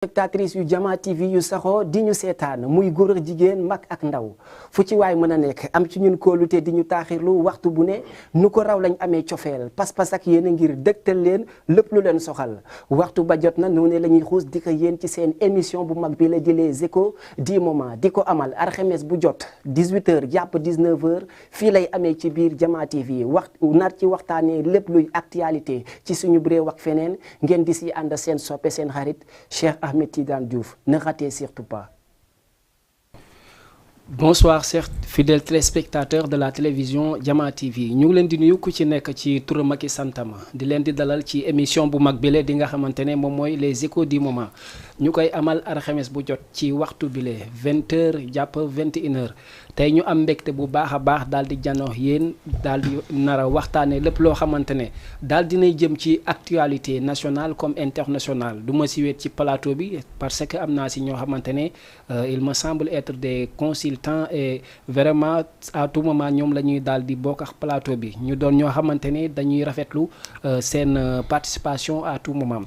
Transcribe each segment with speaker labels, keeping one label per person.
Speaker 1: téléspectatrices yu Jama TV yu saxoo di ñu seetaan muy góor ak jigéen mag ak ndaw fu ci waay mën a nekk am ci ñun kóolute di ñu taaxirlu waxtu bu ne nu ko raw lañ amee cofeel pas-pas ak yéen a ngir dëgtal leen lépp lu leen soxal waxtu ba jot na noonu la ñuy xuus di ko yéen ci seen émission bu mag bi la di Les Échos du moment di ko amal alxames bu jot 18h jàpp 19h fii lay amee ci biir Jama TV nar ci waxtaanee lépp luy actualité ci suñu réew ak feneen ngeen di si ànd seen soppe seen xarit Cheikh Ahmed Tidiane Diouf ne ratez surtout pas. Bonsoir chers fidèles téléspectateurs de la télévision Jama TV ñu ngi leen di nuyu ku ci nekk ci turam ak santama di leen di dalal ci émission bu mag bile di nga xamante ne moom mooy Les Échos du moment ñu koy amal alxames bu jot ci waxtu bile 20h jàpp 21h tey ñu am mbégte bu baax a baax daal di janoo yéen daal di nar a waxtaanee lépp loo xamante ne daal dinay jëm ci actualité nationale comme internationale du ma si wéet ci plateau bi parce que am naa si ñoo xamante ne il me semble être des consultants et vraiment à tout moment ñoom la ñuy daal di bokk ak plateau bi ñu doon ñoo xamante ne dañuy rafetlu seen participation à tout moment.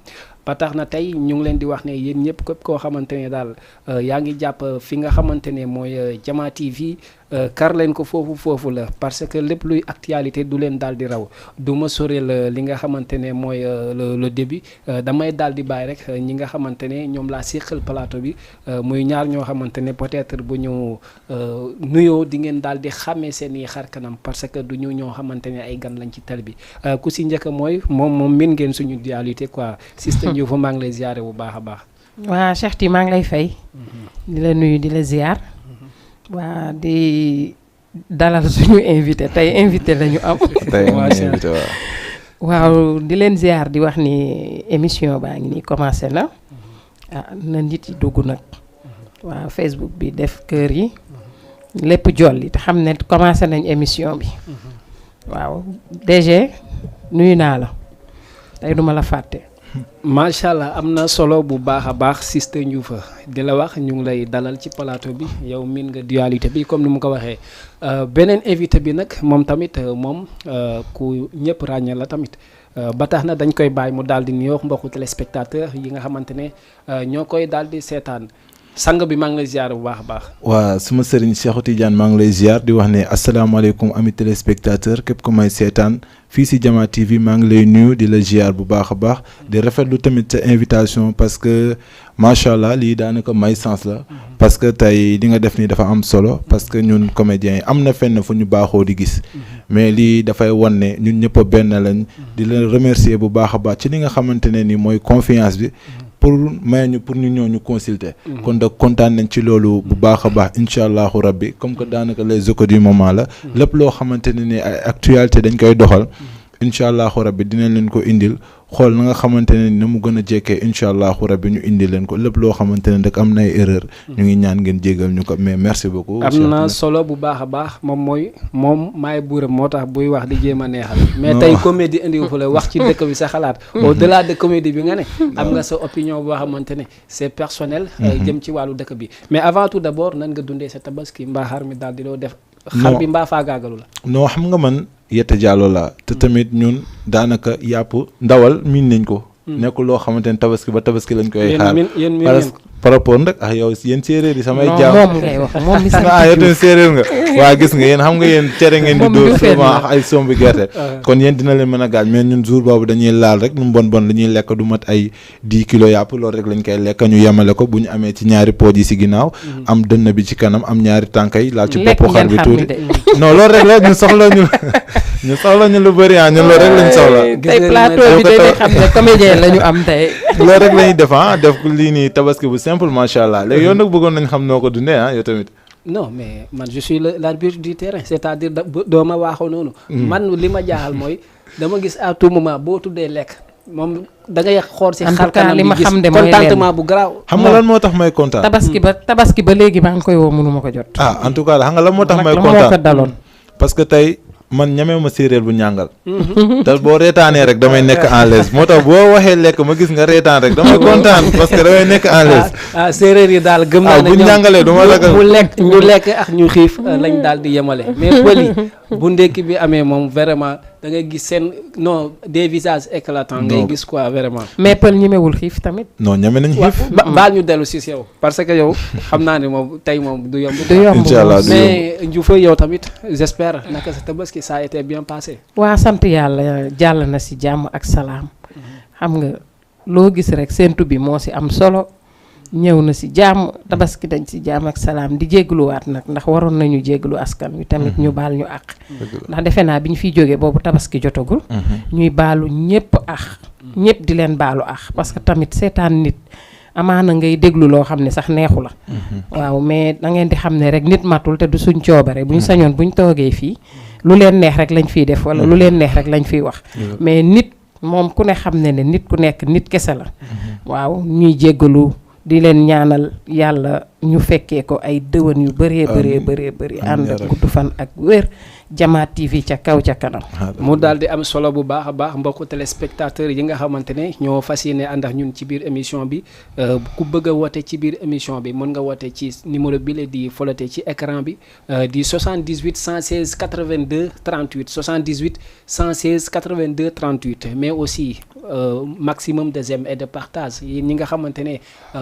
Speaker 1: ba tax na tey ñu ngi leen di wax ne yéen ñëpp képp koo xamante ne daal yaa ngi jàpp fi nga xamante ne mooy Jama TV kar leen ko foofu la parce que lépp luy actualité du leen daal di raw du ma soreel li nga xamante ne mooy le début damay daal di bàyyi rek ñi nga xamante ne ñoom laa séqal plateau bi muy ñaar ñoo xamante ne peut-être bu ñu nuyoo di ngeen daal di xàmmee seen i xar kanam parce que du ñu ñoo xamante ne ay gan lañ ci tel bi ku si njëkk mooy moom min ngeen suñu dualité quoi système yu fa maa ngi lay ziare bu baax a baax.
Speaker 2: waa Cheikh Ti maa ngi lay fay. di la nuyu di la ziar. waa di dalal suñu invité tey invité la ñu am.
Speaker 3: tey invité
Speaker 2: waaw di leen ziar di wax ni émission baa ngi nii commencé na. na nit yi dugg nag. waaw Facebook bi def kër yi. lépp jolli te xam ne commencé nañ émission bi. waaw DG nuyu naa la tey duma la fàtte.
Speaker 1: macha allah am na solo bu baax a baax Sister Diouf di la wax ñu ngi lay dalal ci plateau bi yow miin nga dualité bi comme ni mu ko waxee beneen invité bi nag moom tamit moom ku ñëpp ràññee la tamit ba tax na dañ koy bàyyi mu daal di nuyoo mbokku téléspectateur yi nga xamante ne ñoo koy daal di seetaan sang bi maa ngi lay ziar bu baax a baax.
Speaker 3: waa suma sëriñ Cheikh Tidiane maa ngi lay ziar di wax ne asalaamaaleykum ami téléspectateur képp ku may seetaan fii si Jama TV maa ngi lay nuyu di la ziar bu baax a baax di rafetlu tamit sa invitation parce que macha allah lii daanaka may sens la. parce que tey li nga def nii dafa am solo parce que ñun comédiens yi am na fenn fu ñu baaxoo di gis. mais lii dafay wan ne ñun ñëpp a benn lañ. di la remercier bu baax a baax ci li nga xamante ne ni mooy confiance bi. pour may ñu pour ñu ñëw ñu consulter. kon da kontaan nañ ci loolu bu baax a baax incha allahu rabbi comme que daanaka Les Échos du moment la. lépp loo xamante ne ni ay actualité dañ koy doxal. incha allahu rabbi dinañ leen ko indil xool na nga xamante ne ni mu gën a jekkee incha allahu rabbi ñu indil leen ko lépp loo xamante ne rek am na ay erreur. ñu ngi ñaan ngeen jégal ñu ko mais merci beaucoup.
Speaker 1: am na solo bu baax a baax moom maay buuram moo tax buy wax di jéem a neexal. mais tey comédie indi fu la wax ci dëkk bi sa xalaat. au delà de comédie bi nga ne. am nga sa opinion boo xamante ne c'est personnel. jëm ci wàllu dëkk bi mais avant tout d'abord nan nga dundee sa tabaski mbaa xar mi daal di loo def. xar bi mbaa faagaagalu la. non
Speaker 3: xam nga man. Yetta Diallo la te tamit ñun daanaka yàpp ndawal miin nañ ko. nekkul loo xamante ne tabaski ba tabaski lañ koy xaar. par rapport nag ak yow yéen séeréer yi samay jaaw
Speaker 2: moom ngay wax moom mi
Speaker 3: yow tamit séeréer nga waa gis nga yéen xam nga yéen cere ngeen di dóor souvent ak ay sombi gerte kon yéen dina leen mën a gaañ mais ñun jour boobu dañuy laal rek nu mu bon li ñuy lekk du mat ay 10 kilos yàpp loolu rek lañ koy lekk ñu yemale ko bu ñu amee ci ñaari pooj yi si ginnaaw am dënn bi ci kanam am ñaari tànk yi laal ci bopp xar bi tuuti non loolu rek la ñu soxla ñu lu bëri ñun loolu rek lañ soxla
Speaker 2: tey plateau bi dañuy xam ne comédien la ñu am tey
Speaker 3: loolu rek lañuy def lii nii tabaski bu simple macha allah léegi yow nag bëggoon nañ xam noo ko dundee yow tamit.
Speaker 1: non mais man je suis l'arbitre du terrain c'est-à-dire doo ma waaxoo noonu. man li ma jaaxal mooy dama gis à tout moment boo tuddee lekk moom da ngay xool si xar kanam bi gis contentement bu garaaw.
Speaker 3: xam nga lan moo tax may kontaan.
Speaker 2: tabaski ba léegi maa ngi koy woo mënu ma ko jot.
Speaker 3: en tout cas xam nga lan moo tax may kontaan parce que tey. man ñamee ma séeréer bu ñàngal te boo reetaanee rek damay nekk en l'aise moo tax boo waxee lekk ma gis nga reetaan rek damay kontaan parce que damay nekk en l'aise
Speaker 1: séeréer yi daal gëm naa ne
Speaker 3: bu ñàngalee du ma la
Speaker 1: ñu lekk ak ñu xiif lañ daal di yemale mais pël yi bu ndekki bi amee moom vraiment da ngay gis seen non des visages éclatants ngay gis quoi vraiment.
Speaker 2: mais pël ñemewul xiif tamit.
Speaker 3: non ñeme nañ xiif.
Speaker 1: baal ñu dellu si yow parce que yow xam naa ne moom tey moom du yomb.
Speaker 2: du yomb
Speaker 3: Inch'Allah
Speaker 1: mais Ndioufa yow tamit j'espère naka sa tabaski ça a été bien passé.
Speaker 2: waa sant yàlla jàll na si jàmm ak salaam. xam nga loo gis rek séntu bi moo si am solo. ñëw na si jàmm tabaski dañ si jàmm ak salaam di jégaluwaat nag ndax waroon nañu jégalu askan wi tamit ñu baal ñu àq. ndax defe naa bi ñu fiy jógee boobu tabaski jotagul. ñuy baalu ñëpp àq. ñëpp di leen baalu àq parce que tamit seetaan nit amaana ngay déglu loo xam ne sax neexu la. waaw mais da ngeen di xam ne rek nit matul te du suñ coobare bu ñu sañoon bu ñu toogee fii lu leen neex rek lañ fiy def wala lu leen neex rek lañ fiy wax. mais nit moom ku ne xam ne ne nit ku nekk nit kese la. waaw ñuy jégalu. di leen ñaanal yàlla ñu fekkee ko ay dëwën yu bëree ànd ak gudd fan ak wér Jama TV ca kaw ca kanam.
Speaker 1: mu daal di am solo bu baax a baax mbokku téléspectateurs yi nga xamante ne ñoo fas yéene ànd ak ñun ci biir émission bi ku bëgg a woote ci biir émission bi mën nga woote ci numéro bi la di folate ci écran bi di 78 116 82 38 78 116 82 38 mais aussi maximum de j'aime et de partage yi ñi nga xamante ne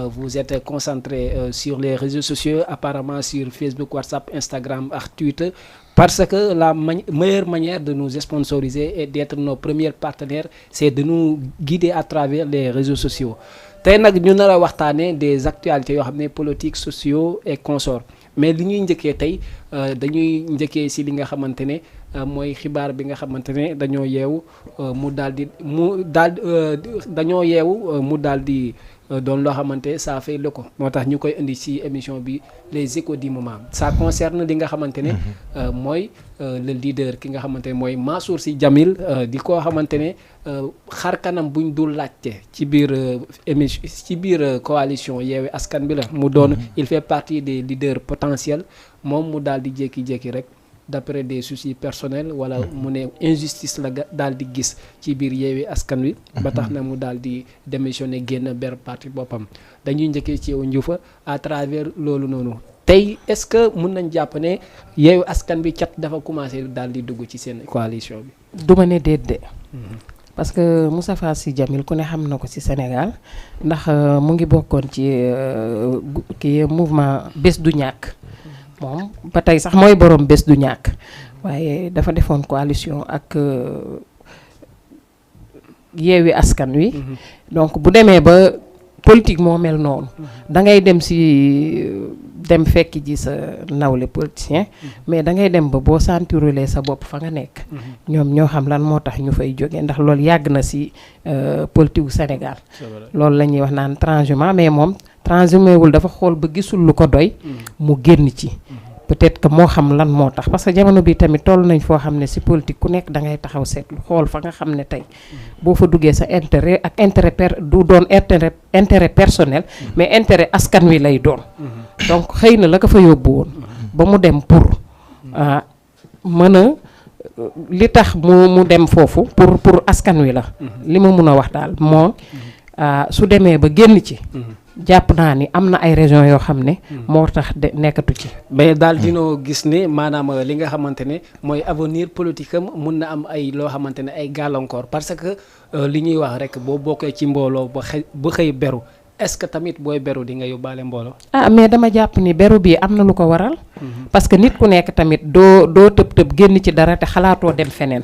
Speaker 1: vous êtes concentrés sur les réseaux sociaux apparemment sur Facebook, WhatsApp, Instagram ak Twitter. Parce que la meilleure manière de nous sponsoriser et d'être nos premiers partenaires, c'est de nous guider à travers les réseaux sociaux. Tey nag ñu nar a waxtaanee des actualités yoo xam ne politique sociaux et consorts mais li ñuy njëkkee tey dañuy njëkkee si li nga xamante ne mooy xibaar bi nga xamante ne dañoo yeewu mu daal di doon loo xamante ça fait le ko moo tax ñu koy indi ci émission bi les échos du moment ça concerne li nga xamante ne mooy le leader ki nga xamante ne mooy Mansour Sy Djamil di koo xamante ne xar kanam buñ dul laajte ci biir émission ci biir coalition Yewwi Askan Wi la mu doon il fait partie des leaders potentiels moom mu daal di jékki-jékki rek d'après des soucis personnels wala mu ne injustice la daal di gis ci biir Yewwi Askan Wi ba tax na mu daal di démissionner génn ber parti boppam dañuy njëkkee ci yow Ndioufa à travers loolu noonu tey est-ce que mun nañ jàpp ne Yewwi Askan Wi cat dafa commencé daal di dugg ci seen coalition bi.
Speaker 2: duma ne déet de parce que Moustapha Sy Djamil ku ne xam na ko ci Sénégal ndax mu ngi bokkoon ci kii mouvement bés du ñàkk. moom ba tey sax mooy borom bés du ñàkk waaye dafa defoon coalition ak Yewwi Askan Wi donc bu demee ba politique moo mel noonu da ngay dem fekk ji sa nawle politicien mais da ngay dem ba boo sentirulee sa bopp fa nga nekk ñoom ñoo xam lan moo tax ñu fay jógee ndax loolu yàgg na ci politique gu Sénégal loolu la ñuy wax naan transhumant mais moom transhumé wul dafa xool ba gisul lu ko doy mu génn ci peut-être que moo xam lan moo tax parce que jamono bi tamit toll nañ foo xam ne ci politique ku nekk da ngay taxaw seetlu xool fa nga xam ne tey boo fa duggee sa intérêt ak du doon intérêt personnel mais intérêt askan wi lay doon donc xëy na la ko fa yóbbu woon ba mu dem pour mën a li tax mu dem foofu pour askan wi la li ma mun a wax daal moo su demee ba génn ci jàpp naa ni am na ay régions yoo xam ne moo tax de nekkatu ci
Speaker 1: mais daal dinoo gis ne maanaam li nga xamante ne mooy avenir politique am mun na am ay loo xamante ne ay gàllankoor parce que li ñuy wax rek boo bokkee ci mbooloo ba xëy beru est-ce que tamit booy beru di nga yóbbaale mbooloo
Speaker 2: mais dama jàpp ni beru bi am na lu ko waral parce que nit ku nekk tamit doo tëb génn ci dara te xalaatoo dem feneen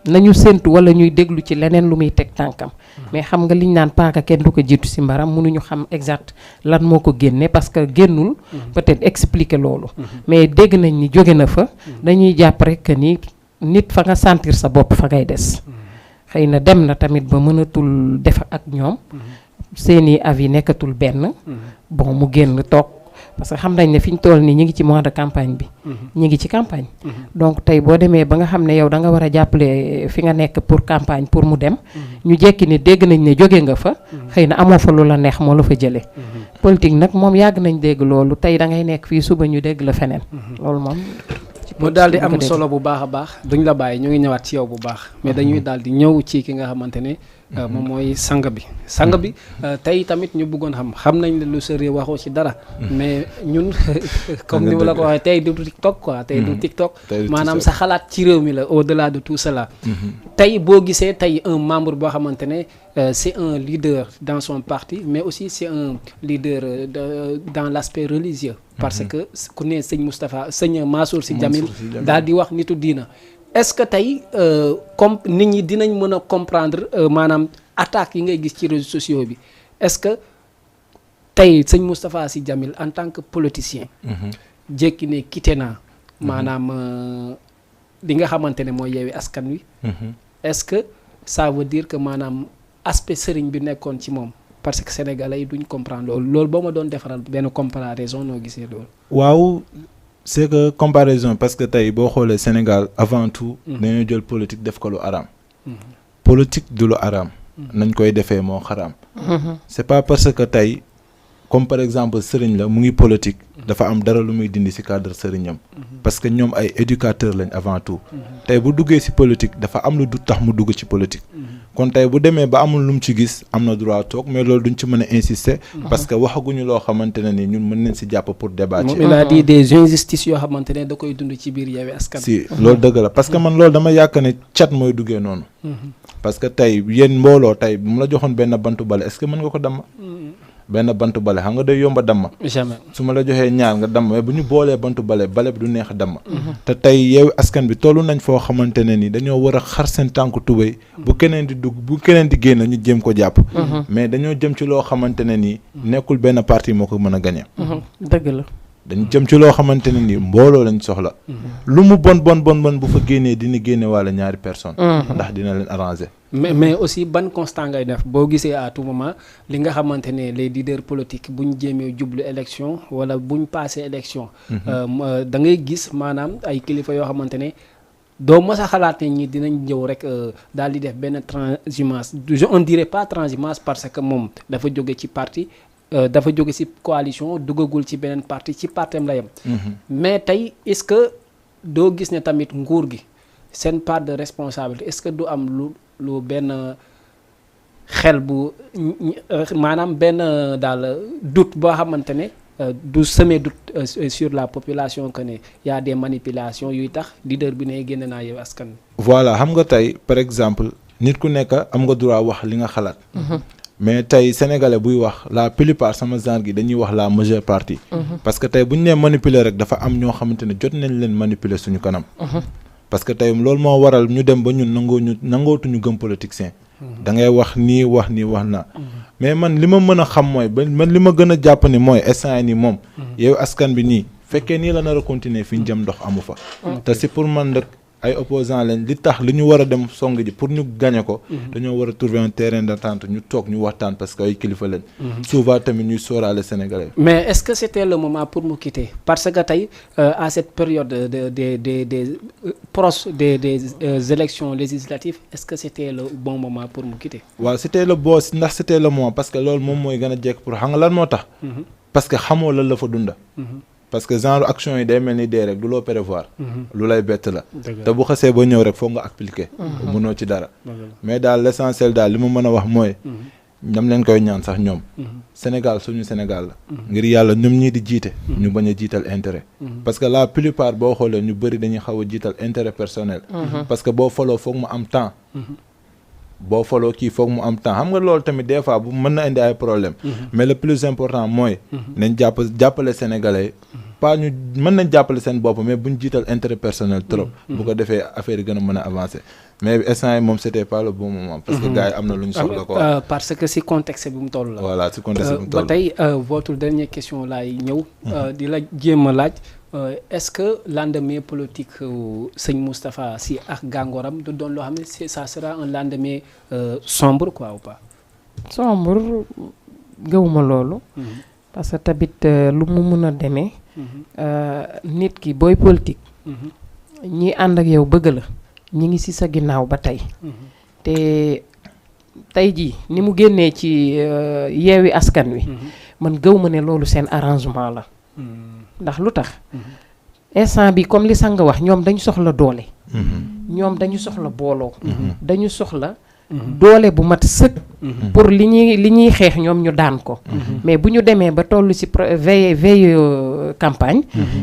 Speaker 2: nañu séntu wala ñuy déglu ci leneen lu muy teg tànkam mais xam nga liñ naan paaka kenn du ko jiitu ci mbaram mënuñu xam exact lan moo ko génne parce que génnul peut-être expliquer loolu mais dégg nañ ni jóge na fa dañuy jàpp rek que ni nit fa nga sentir sa bopp fa ngay des xëy na dem na tamit ba mënatul def ak ñoom seeni avis nekkatul benn bon mu génn toog parce que xam nañ ne fi ñu toll nii ñu ngi ci mois de campagne bi ñu ngi ci campagne donc tey boo demee ba nga xam ne yow da nga war a jàppale fi nga nekk pour campagne pour mu dem ñu jekki ni dégg nañ ne jóge nga fa xëy na amoo fa lu la neex moo la fa jëlee politique nag moom yàgg nañ dégg loolu tey da ngay nekk fii suba ñu dégg la feneen loolu moom
Speaker 1: mu daal di am solo bu baax a baax duñ la bàyyi ñu ngi ñëwaat ci yow bu baax mais dañuy daal di ñëw ci ki nga xamante ne moom mooy sang bi tey tamit ñu bëggoon xam nañ ne lu sa réew waxoo ci dara mais ñun comme ni ma la ko waxee tey du TikTok quoi tey du TikTok maanaam sa xalaat ci réew mi la au-delà de tout cela tey boo gisee tey un membre boo xamante ne c'est un leader dans son parti mais aussi c'est un leader dans l'aspect religieux parce que ku ne sëñ Mansour Sy Djamil daal di wax nitu diina est-ce que tey comme nit ñi dinañ mën a comprendre maanaam attaques yi ngay gis ci réseaux sociaux bi est-ce que tey sëñ Moustapha Sy Djamil en tant que politicien jékki ne quitté naa maanaam li nga xamante ne mooy Yewwi Askan Wi est-ce que ça veut dire que maanaam aspect sëriñ bi nekkoon ci moom parce que sénégalais yi duñ comprendre loolu boo ma doon defaral benn comparaison noo gisee loolu
Speaker 3: waaw c'est que comparaison parce que tey boo xoolee Sénégal avant tout dañoo jël politique def ko lu araam politique du lu araam nañ koy defee moo xaraam c'est pas parce que tey comme par exemple sëriñ la mu ngi politique dafa am dara lu muy dindi ci cadre sëriñam parce que ñoom ay éducateurs lañ avant tout tey bu duggee ci politique dafa am lu du tax mu dugg ci politique kon tey bu demee ba amul lu mu ci gis am na droit toog mais loolu duñ ci mën a insister parce que waxaguñu loo xamante ne ni ñun mën nañ ci jàpp pour débattre.
Speaker 1: il a dit des injustices yoo xamante ne da koy dund ci biir Yewwi Askan Wi.
Speaker 3: si loolu dëgg la parce que man loolu dama yaakaar ne cat mooy duggee noonu. parce que tey yéen mbooloo tey bu mu la joxoon benn bantu bale est-ce que mën nga ko damm. benn bantu bale xam nga day yomba damm.
Speaker 1: jamais
Speaker 3: su ma la joxee ñaar nga damm mais bu ñu boolee bantu bale bi du neex a damm. te tey Yewwi Askan bi tollu nañ foo xamante ne ni dañoo war a xar seen tànku tubéy bu keneen di dugg bu keneen di génn ñu jéem ko jàpp. mais dañoo jëm ci loo xamante ne ni nekkul benn parti moo ko mën a gagner.
Speaker 2: dëgg la.
Speaker 3: dañu jëm ci loo xamante ne ni mbooloo lañ soxla. lu mu bon bu fa génnee dina génne walla ñaari personne ndax dina leen arranger.
Speaker 1: mais aussi ban constat ngay def boo gisee à tout moment li nga xamante ne les leaders politiques buñ jéemee jublu élection wala buñ passé élection. da ngay gis maanaam ay kilifa yoo xamante ne doo mës a xalaat ne ñi dinañ ñëw rek daal di def benn transhumance on dirait pas transhumance parce que moom dafa jóge ci parti. dafa jóge ci coalition duggagul ci beneen parti ci partem la yem mais tey est-ce que doo gis ne tamit nguur gi seen part de responsabilité est-ce que du am lu benn xel bu maanaam benn daal doute boo xamante ne du semer doute sur la population que ne y a des manipulations yuy tax leader bi ne génn naa Yewwi Askan Wi.
Speaker 3: voilà xam nga tey par exemple nit ku nekk am nga droit wax li nga xalaat. mais tey sénégalais buy wax la plupart sama genre gi dañuy wax la majeure partie. parce que tey bu ñu nee manipuler rek dafa am ñoo xamante ne jot nañ leen manipuler suñu kanam. parce que tey loolu moo waral ñu dem ba ñun nangootuñu gëm politicien. da ngay wax nii wax naa. mais man li ma mën a xam mooy man li ma gën a jàpp ni mooy instant nii moom. Yewwi Askan bi nii fekkee nii la nar a continuer fi ñu jëm ndox amu fa. te si pour man rek ay opposants lañ li tax li ñu war a dem song ji pour ñu gagner ko. dañoo war a trouver un terrain d'entente ñu toog ñu waxtaan parce que ay kilifa lañ. souvent tamit ñuy sóoraale Sénégalais.
Speaker 1: mais est-ce que c'était le moment pour mu quitter parce que tey à cette période des proches des élections législatives est-ce que c'était le bon moment pour mu quitter.
Speaker 3: waaw c'était le moment parce que loolu moom mooy gën a jekk pour xam nga lan moo tax. parce que xamoo lan la fa dunda. parce que genre action yi day mel ni dee rek du loo prévoir. lu lay bett la. te bu xasee ba ñëw rek foog nga appliquer. mënoo ci dara. mais daal l'essentiel daal li ma mën a wax mooy. ñam leen koy ñaan sax ñoom. Sénégal suñu Sénégal la. ngir yàlla ñoom ñii di jiite. ñu bañ a jiital intérêt. parce que la plupart boo xoolee ñu bëri dañuy xaw a jiital intérêt personnel. parce que boo faloo foog mu am temps. boo faloo kii foog mu am temps xam nga loolu tamit des fois bu mën na indi ay problème mais le plus important mooy nañ jàppale sénégalais pas ñu mën nañ jàppale seen bopp mais buñ jiital intérêt personnel trop bu ko defee affaire yi gën a mën a avancer mais instant yi moom c'était pas le bon moment parce que gars yi am na lu ñu soxla quoi
Speaker 1: parce que si contexte bi mu toll la
Speaker 3: voilà si contexte bi mu toll
Speaker 1: ba tey votre dernière question laay ñëw di la jéem a laaj est-ce que lendemain politique sëñ Moustapha Sy ak gàngooram du doon loo xam ne ça sera un lendemain sombre quoi ou pas.
Speaker 2: sombre gëwuma loolu. parce que tamit lu mu mën a demee. nit ki booy politique. ñi ànd ak yow bëgg la ñi ngi ci sa ginnaaw ba tey. te tey jii ni mu génnee ci Yewwi Askan Wi. man gëwuma ne loolu seen arrangement la. ndax lu tax instant bi comme li sang wax ñoom dañu soxla doole ñoom dañu soxla booloo dañu soxla doole bu mat sëkk pour li ñuy xeex ñoom ñu daan ko mais bu ñu demee ba toll ci veille campagne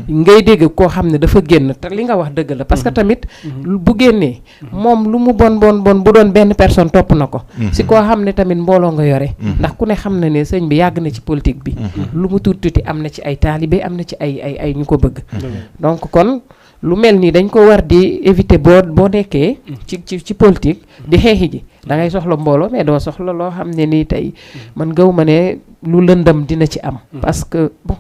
Speaker 2: ngay dégg koo xam ne dafa génn te li nga wax dëgg la parce que tamit bu génnee moom lu mu bon bu doon benn personne topp na ko si koo xam ne tamit mbooloo nga yore ndax ku ne xam na ne sëñ bi yàgg na ci politique bi lu mu tuuti am na ci ay taalibe am na ci ay ñu ko bëgg donc kon lu mel nii dañ ko war di éviter boo nekkee ci politique di xeexi ji da ngay soxla mbooloo mais doo soxla loo xam ne nii tey man gaw ma ne lu lëndëm dina ci am parce que bon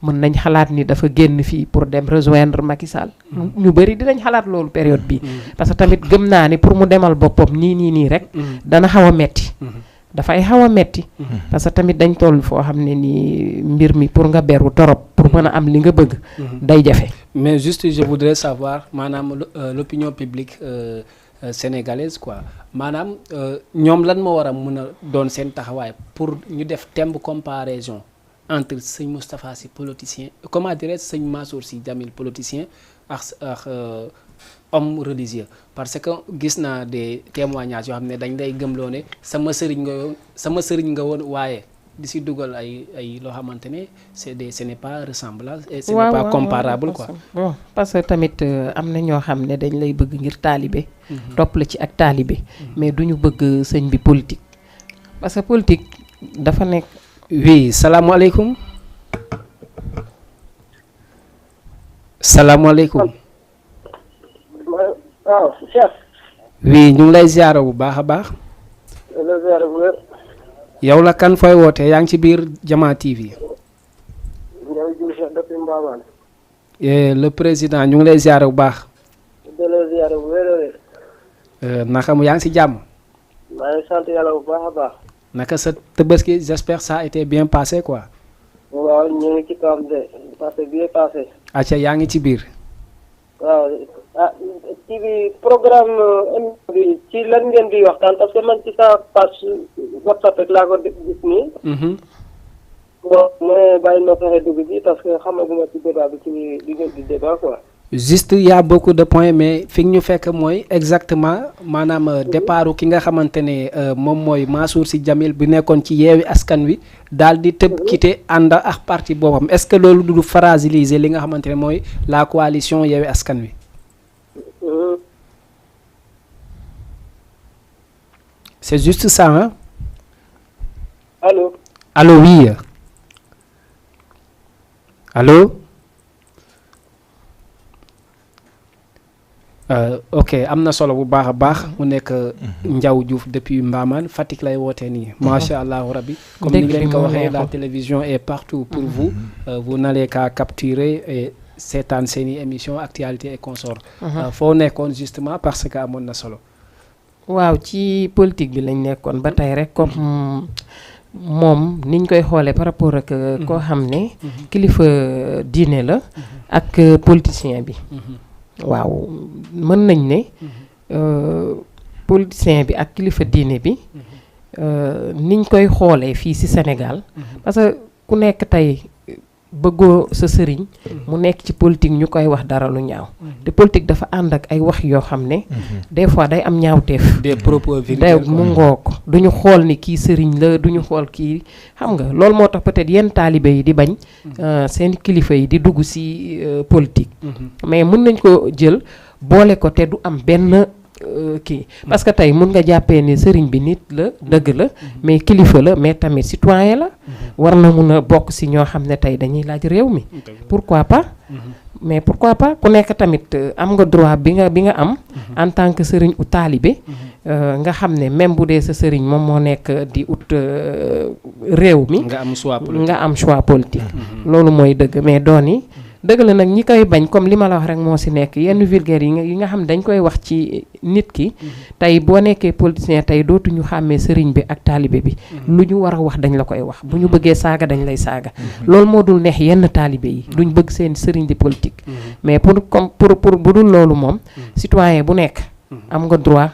Speaker 2: mën nañ xalaat ni dafa génn fii pour dem rejoindre Macky Sall ñu bëri dinañ xalaat loolu période bi parce que tamit gëm naa ni pour mu demal boppam nii rek dana xaw a metti dafay xaw a metti parce que tamit dañ toll foo xam ne nii mbir mi pour nga beru torop pour mën a am li nga bëgg day jafe.
Speaker 1: Mais juste je voudrais savoir maanaam l'opinion publique sénégalaise quoi maanaam ñoom lan moo war a mën a doon seen taxawaay pour ñu def thème comparaison entre sëñ Moustapha Sy politicien comment dirais-je sëñ Mansour Sy Djamil politicien ak homme religieux parce que gis naa des témoignages yoo xam ne dañ lay gëmloo ne sama sëriñ nga woon waaye di si dugal ay loo xamante ne ce n'est pas ressemblable et ce n'est pas comparable quoi.
Speaker 2: Bon parce que tamit am na ñoo xam ne dañ lay bëgg ngir taalibe topp la ci ak taalibe mais duñu bëgg sëñ bi politique parce que politique dafa nekk.
Speaker 1: Oui, salaamaaleykum. Salaamaaleykum.
Speaker 4: waaw Cheikh.
Speaker 1: Oui ñu ngi lay ziara bu baax a baax.
Speaker 4: la ziara bu wér.
Speaker 1: yow la kan fooy wootee yaa ngi ci biir Jama TV.
Speaker 4: Ndiaye Diouf Cheikh depuis Mbamane.
Speaker 1: Le président ñu ngi lay ziara bu baax.
Speaker 4: de la ziara bu wér a wér.
Speaker 1: naka mu yaa ngi si jàmm.
Speaker 4: maa ngi sant yàlla bu baax a baax.
Speaker 1: naka sa Tabaski j'espère ça a été bien passé quoi.
Speaker 4: waaw ñu ngi ci kawam de passé bien passé.
Speaker 1: acca yaa ngi ci biir.
Speaker 4: waaw ci bi programme bi ci lan ngeen di waxtaan parce que man ci sa page WhatsApp rek laa ko gis nii. bon mais bàyyi ma fexe dugg bi parce que xamaguma ci débat bi ci li ngeen di débat quoi.
Speaker 1: Juste il y a beaucoup de points mais fi ñu fekk mooy exactement maanaam départu ki nga xamante ne moom mooy Mansour Sy Djamil bi nekkoon ci Yewwi Askan Wi daal di tëb quitté ànd ak parti boppam est-ce que loolu du fragiliser li nga xamante ne mooy la coalition Yewwi Askan Wi. C'est juste ça hein.
Speaker 4: Allô.
Speaker 1: Allô oui. Allô. Ok am na solo bu baax a baax mu nekk Ndiaw Diouf depuis Mbamane Fatick lay wootee nii macha allahu rabbi comme ni ngeen ko waxee la télévision est partout pour vous vous n'allez qu'à capturer et seetaan seeni émission actualité et consort foo nekkoon justement parce que amoon na solo.
Speaker 2: waaw ci politique bi lañ nekkoon ba tey rek comme moom niñ koy xoolee par rapport ak koo xam ne kilifa diine la ak politicien bi. waaw mën nañ ne politicien bi ak kilifa diine bi niñ koy xoolee fii ci Sénégal parce que ku nekk tey bëggoo sa sëriñ mu nekk ci politique ñu koy wax dara lu ñaaw te politique dafa ànd ak ay wax yoo xam ne des fois day am ñaawteef
Speaker 1: des propos
Speaker 2: day mu ngoog duñu xool ni kii sëriñ la duñu xool kii xam nga loolu moo tax peut-être yenn taalibe yi di bañ seen kilifa yi di dugg ci politique mais mën nañ ko jël boole ko te du am benn kii parce que tey mun nga jàppee ni sëriñ bi nit la dëgg la mais kilifa la mais tamit citoyen la war na mun a bokk ci ñoo xam ne tey dañuy laaj réew mi pourquoi pas mais pourquoi pas ku nekk tamit am nga droit bi nga am en tant que sëriñ u taalibe nga xam ne même bu dee sa sëriñ moom moo nekk di ut réew mi
Speaker 1: nga am
Speaker 2: choix politique loolu mooy dëgg mais dooni dëgg la nag ñi koy bañ comme li ma la wax rek moo ci nekk yenn vulgaire yi nga xam dañ koy wax ci nit ki tey boo nekkee politicien tey dootuñu xàmmee sëriñ bi ak taalibe bi lu ñu war a wax dañ la koy wax bu ñu bëggee saaga dañ lay saaga loolu moo dul neex yenn taalibe yi duñ bëgg seen sëriñ di politique mais pour bu dul loolu moom citoyen bu nekk am nga droit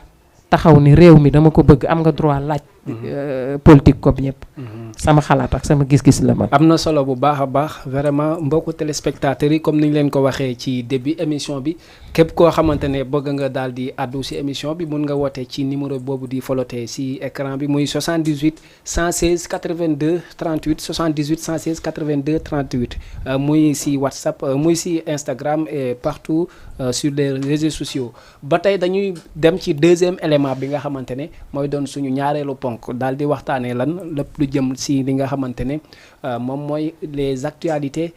Speaker 2: taxaw ni réew mi dama ko bëgg am nga droit laaj politique comme ñëpp sama xalaat ak sama gis-gis la man.
Speaker 1: am na solo bu baax a baax vraiment mbokku téléspectateurs yi comme ni ñu leen ko waxee ci début émission bi képp koo xamante ne bëgg nga daal di addu si émission bi mun nga woote ci numéro boobu di folloté si écran bi muy 78 116 82 38 78 116 82 38 muy si WhatsApp muy si Instagram et partout sur les réseaux sociaux. ba tey dañuy dem ci deuxième élément bi nga xamante ne mooy doon suñu ñaareelu ponk daal di waxtaanee lan lépp lu jëm si li nga xamante ne moom mooy les actualités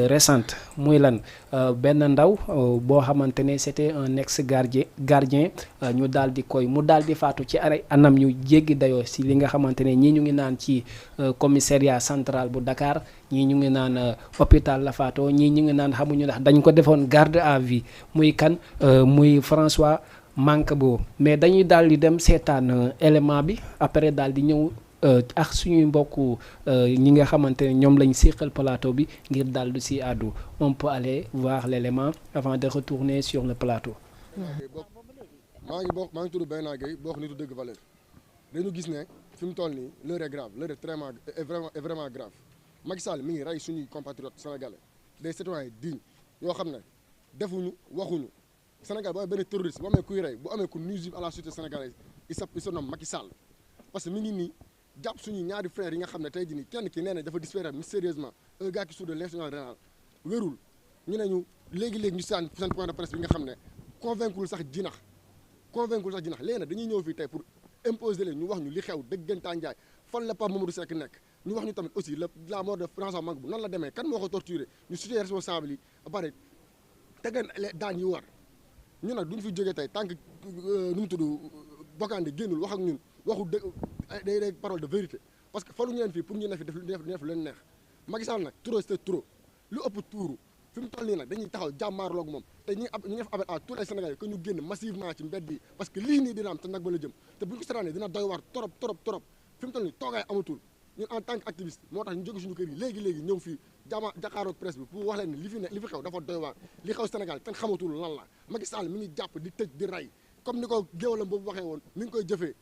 Speaker 1: récentes muy lan benn ndaw boo xamante ne c'était un ex gardien ñu daal di koy mu daal di faatu ci anam ñu jéggi dayoo si li nga xamante ne ñii ñu ngi naan ci commissariat central bu Dakar ñii ñu ngi naan hôpital la faatoo ñii ñu ngi naan xamuñu ndax dañ ko defoon garde à vue muy kan muy François Mancabou mais dañuy daal di dem seetaan élément bi après daal di ñëw ak suñuy mbokku ñi nga xamante ne ñoom lañ séqal plateau bi ngir daal di si àddu on peut aller voir l'élément avant de retourner sur le plateau.
Speaker 5: maa ngi tudd Bayna Gueye bokk nitu dëgg valeur dañu gis ne fi mu toll nii l'heure est grave l'heure est vraiment grave Macky Sall mi ngi rey suñuy compatriotes sénégalais des citoyens dignes yoo xam ne defuñu waxuñu Sénégal boo amee benn terroriste bu amee kuy rey bu amee ku nuisible à la société sénégalaise il se nomme Macky Sall parce que mi ngi nii jàpp suñu ñaari frères yi nga xam ne tey jii nii kenn ki nee na dafa disparaître mystérieusement un gars qui souffre de l'insuffisance rénale wérul ñu ne ñu léegi-léegi ñu seen point de presse bi nga xam ne convaincre sax jinax léegi nag dañuy ñëw fii tey pour imposer leen ñu wax ñu li xew dëggantaan njaay fan la Pape Mamadou Seck nekk ñu wax ñu tamit aussi la mort de François Mancabou nan la demee kan moo ko torturé ñu situé responsable yi ba pare tegan daan yi war ñu nag duñ fi jógee tey tant que nu mu tudd Bokandé génnul wax ak ñun waxu day parole de vérité parce que faluñu leen fii pour ñu ne fi def leen neex Macky Sall nag trop c'est trop lu ëpp tuuru fi mu toll nii nag dañuy taxaw jàmmaarloog moom te ñu ngi def appel à tous les Sénégalais que ñu génn massivement ci mbedd yi parce que lii nii dina am te nag ba la jëm te bu ñu ko seetaanee dina doy war trop fi mu toll nii toogaay amatul ñun en tant que activiste moo tax ñu jóge suñu kër yi léegi ñëw fii jàkkaarloog presse bi pour wax leen ni li fi xew dafa doy waar li xew Sénégal kenn xamatul lan la Macky Sall mi ngi jàpp di tëj di rey comme ni ko géwalam boobu waxee woon mi ngi koy jëfee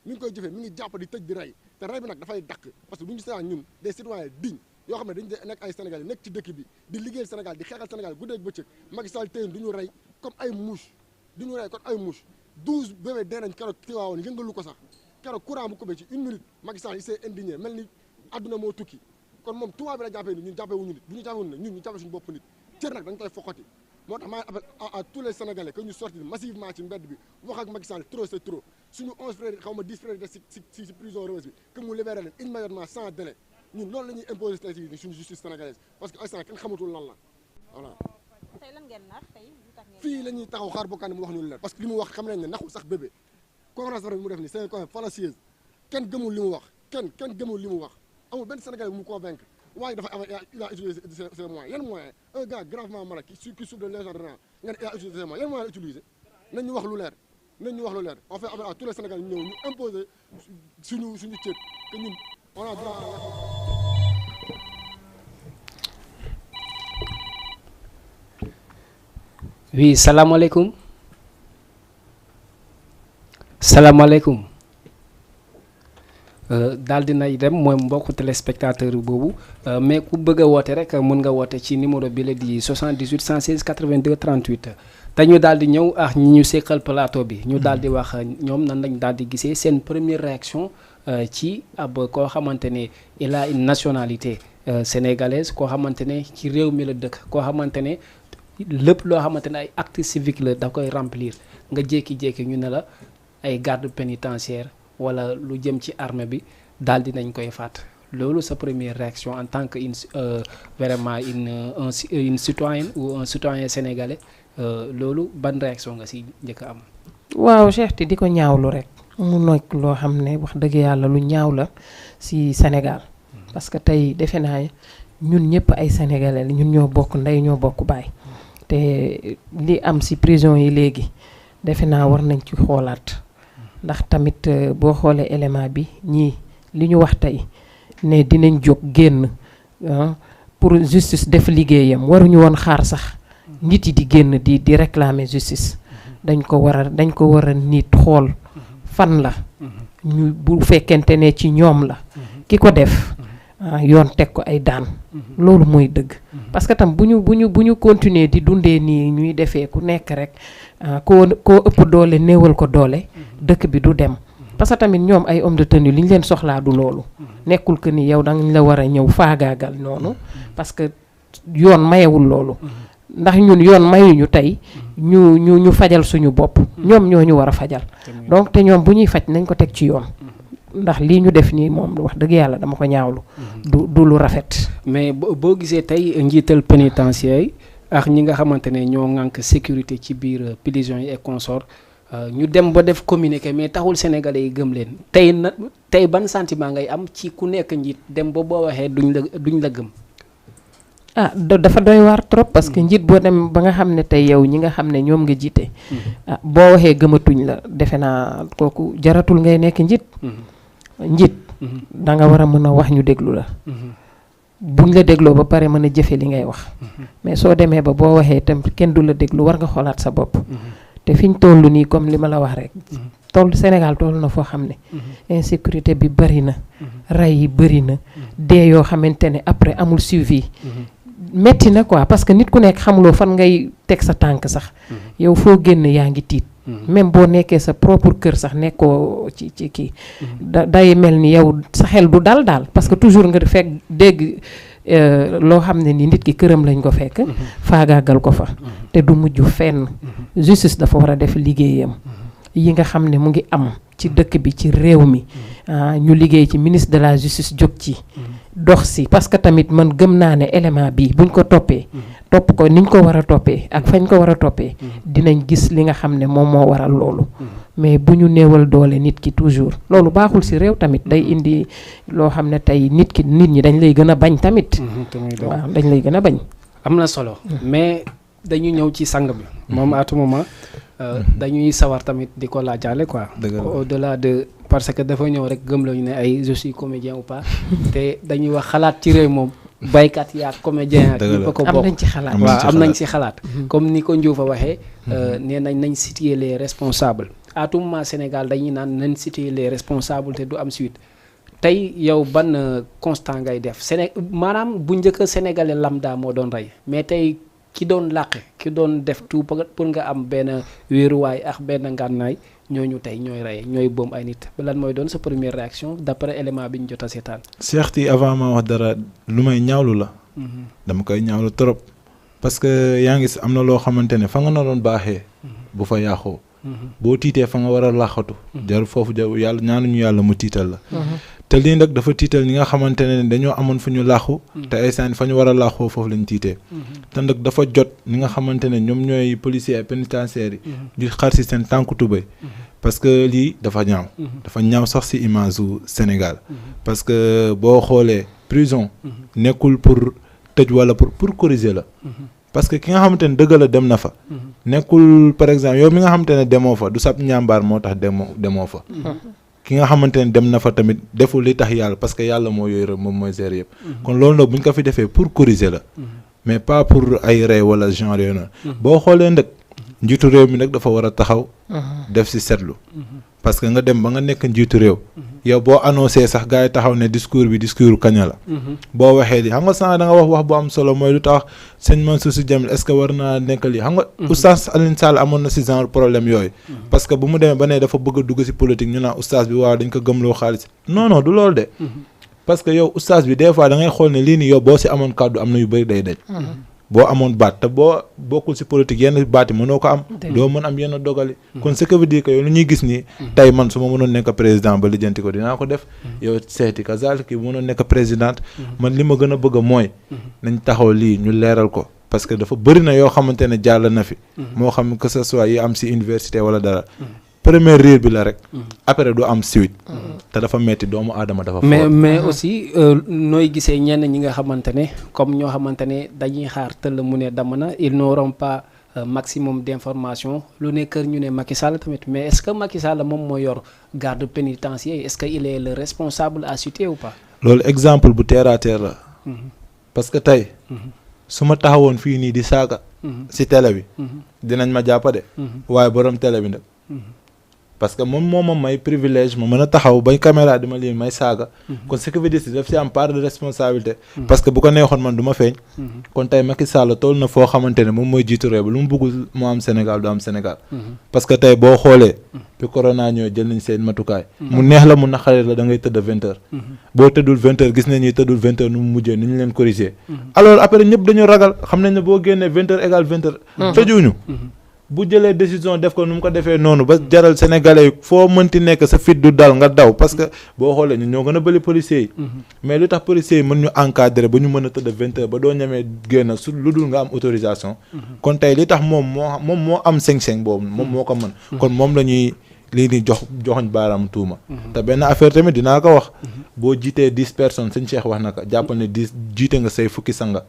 Speaker 5: mi ngi jàpp di tëj di rey te rey bi nag dafay dakk parce que bu ñu seetaan ñun des citoyens dignes yoo xam ne dañu nekk ay Sénégalais nekk ci dëkk bi di liggéeyal Sénégal di xeexal Sénégal guddeeg bëccëg Macky Sall tey du ñu rey comme ay mouche 12 bébé dee nañ keroog Tiwaawoon yëngalu ko sax keroog courant bu coupé ci 1 minute Macky Sall il s'est indigné mel ni adduna moo tukki kon moom tubaab bi la jàppee ni ñun jàppee wuñu nit bu ñu jàppee wuñu nit ñun ñu jàppee suñu bopp nit cër nag dañ koy foqati moo tax maa ngi appel à tous les Sénégalais que ñu sortir massivement ci mbedd bi wax ak Macky Sall trop c'est trop suñu 11 frères xaw ma 10 frères de ci prison Rebeuss bi que mu libéré leen immédiatement sans délai ñun loolu la ñuy imposer tey ci suñu justice sénégalaise parce que instant kenn xamatul lan la voilà.
Speaker 6: tey lan ngeen nar tey
Speaker 5: fii la ñuy taxaw xaar Bokandé mu wax ñu leer parce que li mu wax xam nañ ne naxul sax bébé conférence bi mu def nii c'est quand même fallacieuse kenn gëmul li mu wax kenn gëmul li mu wax amul benn Sénégalais bu mu convaincre waaye dafa il a utilisé ses moyens yan moyens un gars gravement malade qui souffre de l'insuffisance rénale nga ne il a utilisé ses moyens yan moyens la utilisé nañ ñu wax lu leer on fait appel à tous les Sénégalais ñu ñëw ñu imposer suñu cër que ñun on a droit
Speaker 1: oui salaamaaleykum daal dinay dem mooy mbokku téléspectateur boobu mais ku bëgg a woote rek mun nga woote ci numéro bi la di 78 116 82 38 te ñu daal di ñëw ak ñi ñu seqal plateau bi ñu daal di wax ñoom nan lañ daal di gisee seen première réaction ci ab koo xamante ne il a une nationalité sénégalaise koo xamante ne ci réew mi la dëkk koo xamante ne lépp loo xamante ne ay acte civique la da koy remplir nga jékki-jékki ñu ne la ay garde pénitentiaire wala lu jëm ci armée bi daal dinañ koy faat loolu sa première réaction en tant que vraiment une citoyenne ou un citoyen sénégalais loolu ban réaction nga si njëkk a am.
Speaker 2: waaw Cheikh di ko ñaawlu rek mu nekk loo xam ne wax dëgg yàlla lu ñaaw la si Sénégal parce que tey defe naa ñun ñëpp ay sénégalais ñun ñoo bokk ndey ñoo bokk baay te li am si prison yi léegi defe naa war nañ ci xoolaat. ndax tamit boo xoolee élément bi ñii li ñu wax tey ne dinañ jóg génn pour justice def liggéeyam waruñu woon xaar sax nit yi di génn di réclamer justice dañ ko war a nit xool fan la ñu bu fekkente ne ci ñoom la ki ko def yoon teg ko ay daan loolu mooy dëgg parce que tam bu ñu continuer di dundee nii ñuy defee ku nekk rek koo ëpp doole néewal ko doole dëkk bi du dem parce que tamit ñoom ay homme de tenue li ñu leen soxlaa du loolu nekkul que ni yow dañ la war a ñëw faagaagal noonu parce que yoon mayewul loolu ndax ñun yoon mayuñu tey ñu fajal suñu bopp ñoom ñoo ñu war a fajal donc te ñoom bu ñuy faj nañ ko teg ci yoon ndax lii ñu def nii moom wax dëgg yàlla dama ko ñaawlu du lu rafet.
Speaker 1: mais boo gisee tey njiital pénitentiaire yi ak ñi nga xamante ne ñoo ŋànk sécurité ci biir prison yi et consort ñu dem ba def communiqué mais taxul sénégalais yi gëm leen tey ban sentiment ngay am ci ku nekk njiit dem ba boo waxee duñ la gëm.
Speaker 2: dafa doy waar trop parce que njiit boo dem ba nga xam ne tey yow ñi nga xam ne ñoom nga jiite boo waxee gëmatuñ la defe naa kooku jaratul ngay nekk njiit da nga war a mën a wax ñu déglu la buñ la dégloo ba pare mën a jëfe li ngay wax mais soo demee ba boo waxee tam kenn du la déglu war nga xoolaat sa bopp te fiñ toll nii comme li ma la wax rek Sénégal toll na foo xam ne insécurité bi bëri na rey yi bëri na dee yoo xamante ne après amul suivi metti na quoi parce que nit ku nekk xamuloo fan ngay teg sa tànk sax yow foo génn yaa ngi tiit même boo nekkee sa propre kër sax nekkoo ci kii day mel ni yow sa xel du dal daal parce que toujours nga fekk dégg loo xam ne ni nit ki këram lañ ko fekk faagaagal ko fa te du mujj fenn justice dafa war a def liggéeyam yi nga xam ne mu ngi am ci dëkk bi ci réew mi ñu liggéey ci ministre de la justice jóg ci dox si parce que tamit man gëm naa ne élément bi buñ ko toppee topp ko niñ ko war a toppee ak fañ ko war a toppee dinañ gis li nga xam ne moom moo waral loolu mais bu ñu néewal doole nit ki toujours loolu baaxul si réew tamit day indi loo xam ne tey nit ñi dañ lay gën a bañ tamit waaw dañ lay gën a bañ
Speaker 1: am na solo mais dañu ñëw ci sang bi moom à tout moment dañuy sawar tamit di ko laajaale quoi au-delà de parce que dafa ñëw rek gëm lañu ne ay je suis comédien ou pas te dañuy wax xalaat ci réew moom baykat yaa comédien ak ñëpp ko bokk
Speaker 2: am nañ ci xalaat
Speaker 1: waaw am nañ ci xalaat comme ni ko Ndioufa waxee nee nañ situer les responsables à tout moment Sénégal dañuy naan nañ situer les responsables te du am suite tey yow ban constat ngay def maanaam bu njëkk sénégalais lambda moo doon rey mais tey ki doon làqe ki doon def tout pour nga am benn wéeruwaay ak benn ngànnaay ñooñu tey ñooy rey ñooy boom ay nit lan mooy doon sa première réaction d'après élément bi ñu jot a seetaan.
Speaker 3: Cheikh Ty avant ma wax dara lu may ñaawlu la. dama koy ñaawlu trop. parce que yaa ngi am na loo xamante ne fa nga naroon baaxee. bu fa yàqoo. boo tiitee fa nga war a làqatu. jarul foofu yàlla ñaanuñu yàlla mu tiital la. te lii nag dafa tiital ñi nga xamante ne dañoo amoon fu ñu làqu te ay saan fa ñu war a làqoo foofu lañ tiitee te nag dafa jot ñi nga xamante ne ñoom ñooy policiers pénitentiaires yi di xar si seen tànku tubéy parce que lii dafa ñaaw sax si image u Sénégal parce que boo xoolee prison nekkul pour tëj wala pour corriger la parce que ki nga xamante ne dëgg la dem na fa nekkul par exemple yow mi nga xamante ne demoo fa du sab njàmbaar moo tax demoo fa ki nga xamante ne dem na fa tamit deful li tax yàlla parce que yàlla moo yore moom mooy gérer yëpp kon loolu nag bu ñu ko fi defee pour corriger la mais pas pour ay rey wala genre yooyu noonu boo xoolee nag njiitu réew mi nag dafa war a taxaw def si seetlu parce que nga dem ba nga nekk njiitu réew yow boo annoncé sax gars yi taxaw ne discours kaña la boo waxee li xam nga sax da nga wax bu am solo mooy lu tax sëñ Mansour Sy Djamil est-ce que war naa nekk lii xam nga oustaz Alioune Sall amoon na si genre problème yooyu parce que bu mu demee ba ne dafa bëgg a dugg si politique ñu naan oustaz bi waaw dañ ko gëmloo xaalis non du loolu de parce que yow oustaz bi des fois da ngay xool ne lii nii yow boo si amoon kàddu am na yu bëri day daj boo amoon baat te boo bokkul ci politique yenn baat yi mënoo ko am doo mën am yenn dogali kon ce que veut dire que yow lu ñuy gis nii tey man su ma mënoon nekk président ba lijjanti ko dinaa ko def yow seeti kazal ki bu mënoon nekk présidente man li ma gën a bëgg mooy nañ taxaw lii ñu leeral ko parce que dafa bëri na yoo xamante ne jàll na fi moo xam que ce soit yi am ci université wala dara premier riir bi la rek après du am suite te dafa metti doomu aadama dafa
Speaker 1: mais aussi nooy gisee ñenn ñi nga xamante ne comme ñoo xamante ne dañuy xaar tëll mu ne damm na ils n'auront pas maximum d'information lu ne kër ñu ne Macky Sall tamit mais est-ce que Macky Sall moom moo yor garde pénitentiaire est-ce que il est le responsable à citer ou pas
Speaker 3: loolu exemple bu terre à terre la parce que tey su ma taxawoon fii nii di saaga ci télé bi dinañ ma jàppade waaye borom télé bi nag parce que moom moo ma may privilège ma mën a taxaw bañ caméra di ma lii may saaga kon ce qui veut dire si daf si am part de responsabilité parce que bu ko neexoon man du ma feeñ kon tey Macky Sall toll na foo xamante ne moom mooy jiitu réew bi lu mu bëggul mu am Sénégal du am Sénégal parce que tey boo xoolee bi corona ñëwee jël nañ seen matukaay mu neex la mu naqari la da ngay tëdd 20 heures boo tëddul 20 heures gis nañ ñuy tëddul 20 heures nu mu mujjee ni ñu leen corriger alors après ñëpp dañu ragal xam nañ ne boo génnee 20 heures égale 20 heures tëjuñu bu jëlee décision def ko nu mu ko defee noonu ba jaral sénégalais yi foo mënti nekk sa fit du dal nga daw parce que boo xoolee ñun ñoo gën a bëri policiers yi mais lu tax policiers yi mën ñu encadrer ba ñu mën a tëdd 20 heures ba doo ñemee génn su lu dul nga am autorisation kon tey li tax moom moo am 5-5 boobu moom moo ko mën kon moom la ñuy lii di joxoñ baaraam tuuma te benn affaire tamit dinaa ko wax boo jiitee 10 personnes sëñ Cheikh wax na ko jàppal ne 10 jiite nga say fukki sanga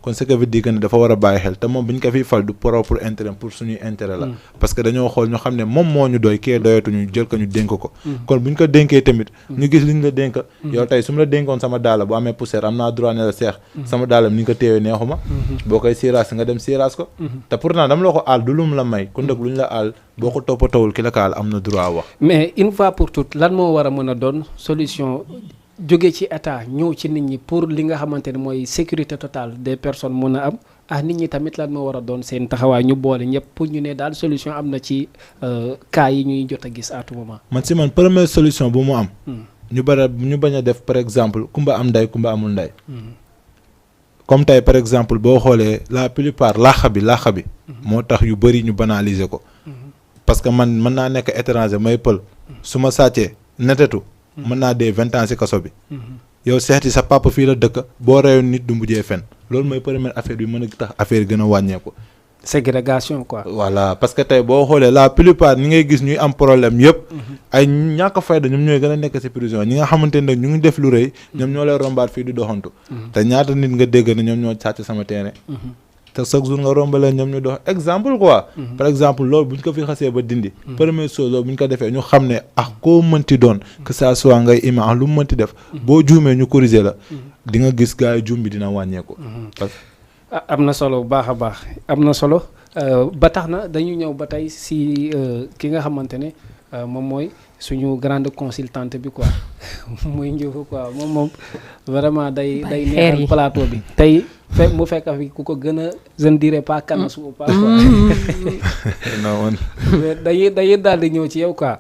Speaker 3: kon ce qui veut dire que ne dafa war a bàyyi xel te moom bi ñu ko fiy fal du propre intérêt pour suñuy intérêt la parce que dañoo xool ñu xam ne moom moo ñu doy kee doyatuñu jël ko ñu dénk ko kon bu ñu ko dénkee tamit ñu gis li ñu la dénk yow tey su ma la dénkoon sama daala bu amee poussière am naa droit ne la Cheikh sama daalam ni nga ko téewee neexuma boo koy siiraas nga dem siiraas ko te pourtant dama la ko aal du lum la may ku ndëg lu ñu la aal boo ko toppatawul ki la kaal am na droit wax
Speaker 1: mais une fois pour toutes lan moo war a mën a doon solution jóge ci état ñëw ci nit ñi pour li nga xamante ne mooy sécurité totale des personnes mën a am nit ñi tamit lan moo war a doon seen taxawaay ñu boole ñëpp pour ñu ne daal solution am na ci cas yi ñuy jot a gis à tout moment.
Speaker 3: man si man première solution bu mu am. ñu bañ a def par exemple kumba am ndey kumba amul ndey. comme tey par exemple boo xoolee la plupart laaxa bi moo tax yu bëri ñu banaliser ko. parce que man mën naa nekk étranger may pël su ma sàccee netetu mën naa dee 20 ans ci kaso bi yow seeti sa papa fii la dëkk boo reyoon nit du mujjee fen loolu mooy première affaire bi mën a tax affaire gën a wàññeeku
Speaker 1: ségrégation quoi
Speaker 3: voilà parce que tey boo xoolee la plupart ñi ngay gis ñuy am problème yëpp ay ñàkk fayda ñoom ñooy gën a nekk ci prison ñi nga xamante ne ñu ngi def lu rëy ñoom ñoo lay rombaat fii di doxantu te ñaata nit nga dégg ne ñoom ñoo sàcc sama terrain te chaque jour nga rombalee ñoom ñu dox exemple quoi par exemple loolu bu ñu ko fi xasee ba dindi première chose loolu bu ñu ko defee ñu xam ne koo mënti doon que ça soit ngay imam lu mu mënti def boo juumee ñu corriger la di nga gis gars yi juum bi dina wàññeeku
Speaker 1: am na solo bu baax a baax am na solo ba tax na dañu ñëw ba tey si ki nga xamante ne moom mooy suñu grande consultante bi quoi muy Ndioufou quoi moom vraiment day neexal plateau bi tey mu fekk fi ku ko gën a je ne dirais pas kanasu ou pas
Speaker 3: non
Speaker 1: dañuy daal di ñëw ci yow quoi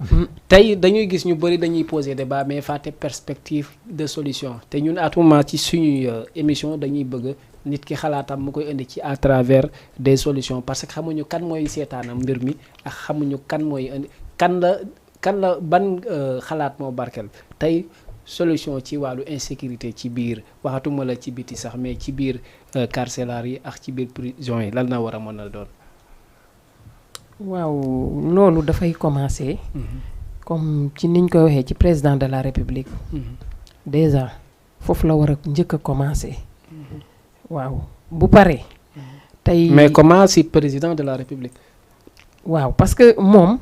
Speaker 1: tey dañuy gis ñu bëri dañuy poser débat mais fàtte perspective de solution te ñun à tout moment ci suñuy émission dañuy bëgg nit ki xalaatam mu koy indi ci à travers des solutions parce que xamuñu kan mooy seetaanam mbir mi ak xamuñu kan mooy indi kan la ban xalaat moo barkeel tey solution ci wàllu insécurité ci biir waxatuma la ci biti sax mais ci biir carcéral yi ak ci biir prison yi lan na war a mën a doon.
Speaker 2: waaw loolu dafay commencer. comme ci niñ koy waxee ci président de la république. déjà foofu la war a njëkk a commencer. waaw bu paree. tey
Speaker 1: mais comment si président de la république.
Speaker 2: waaw parce que moom.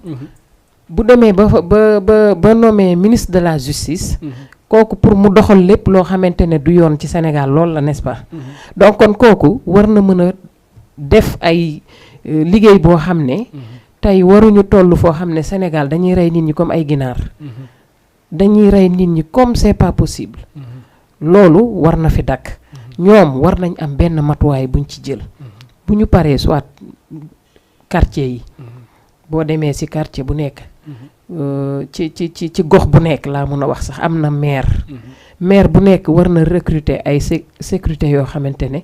Speaker 2: bu demee ba nommé ministre de la justice. kooku pour mu doxal lépp loo xamante ne du yoon ci Sénégal loolu la n'est-ce pas. donc kon kooku war na mën a def ay liggéey boo xam ne. tey waruñu toll foo xam ne Sénégal dañuy rey nit ñi comme ay ginaar. dañuy rey nit ñi comme c'est pas possible. loolu war na fi dakk ñoom war nañ am benn matuwaay buñ ci jël. bu ñu paree soit quartier yi. boo demee ci quartier bu nekk. ci gox bu nekk laa mën a wax sax am na maire. maire bu nekk war na recruter ay sécurité yoo xamante ne.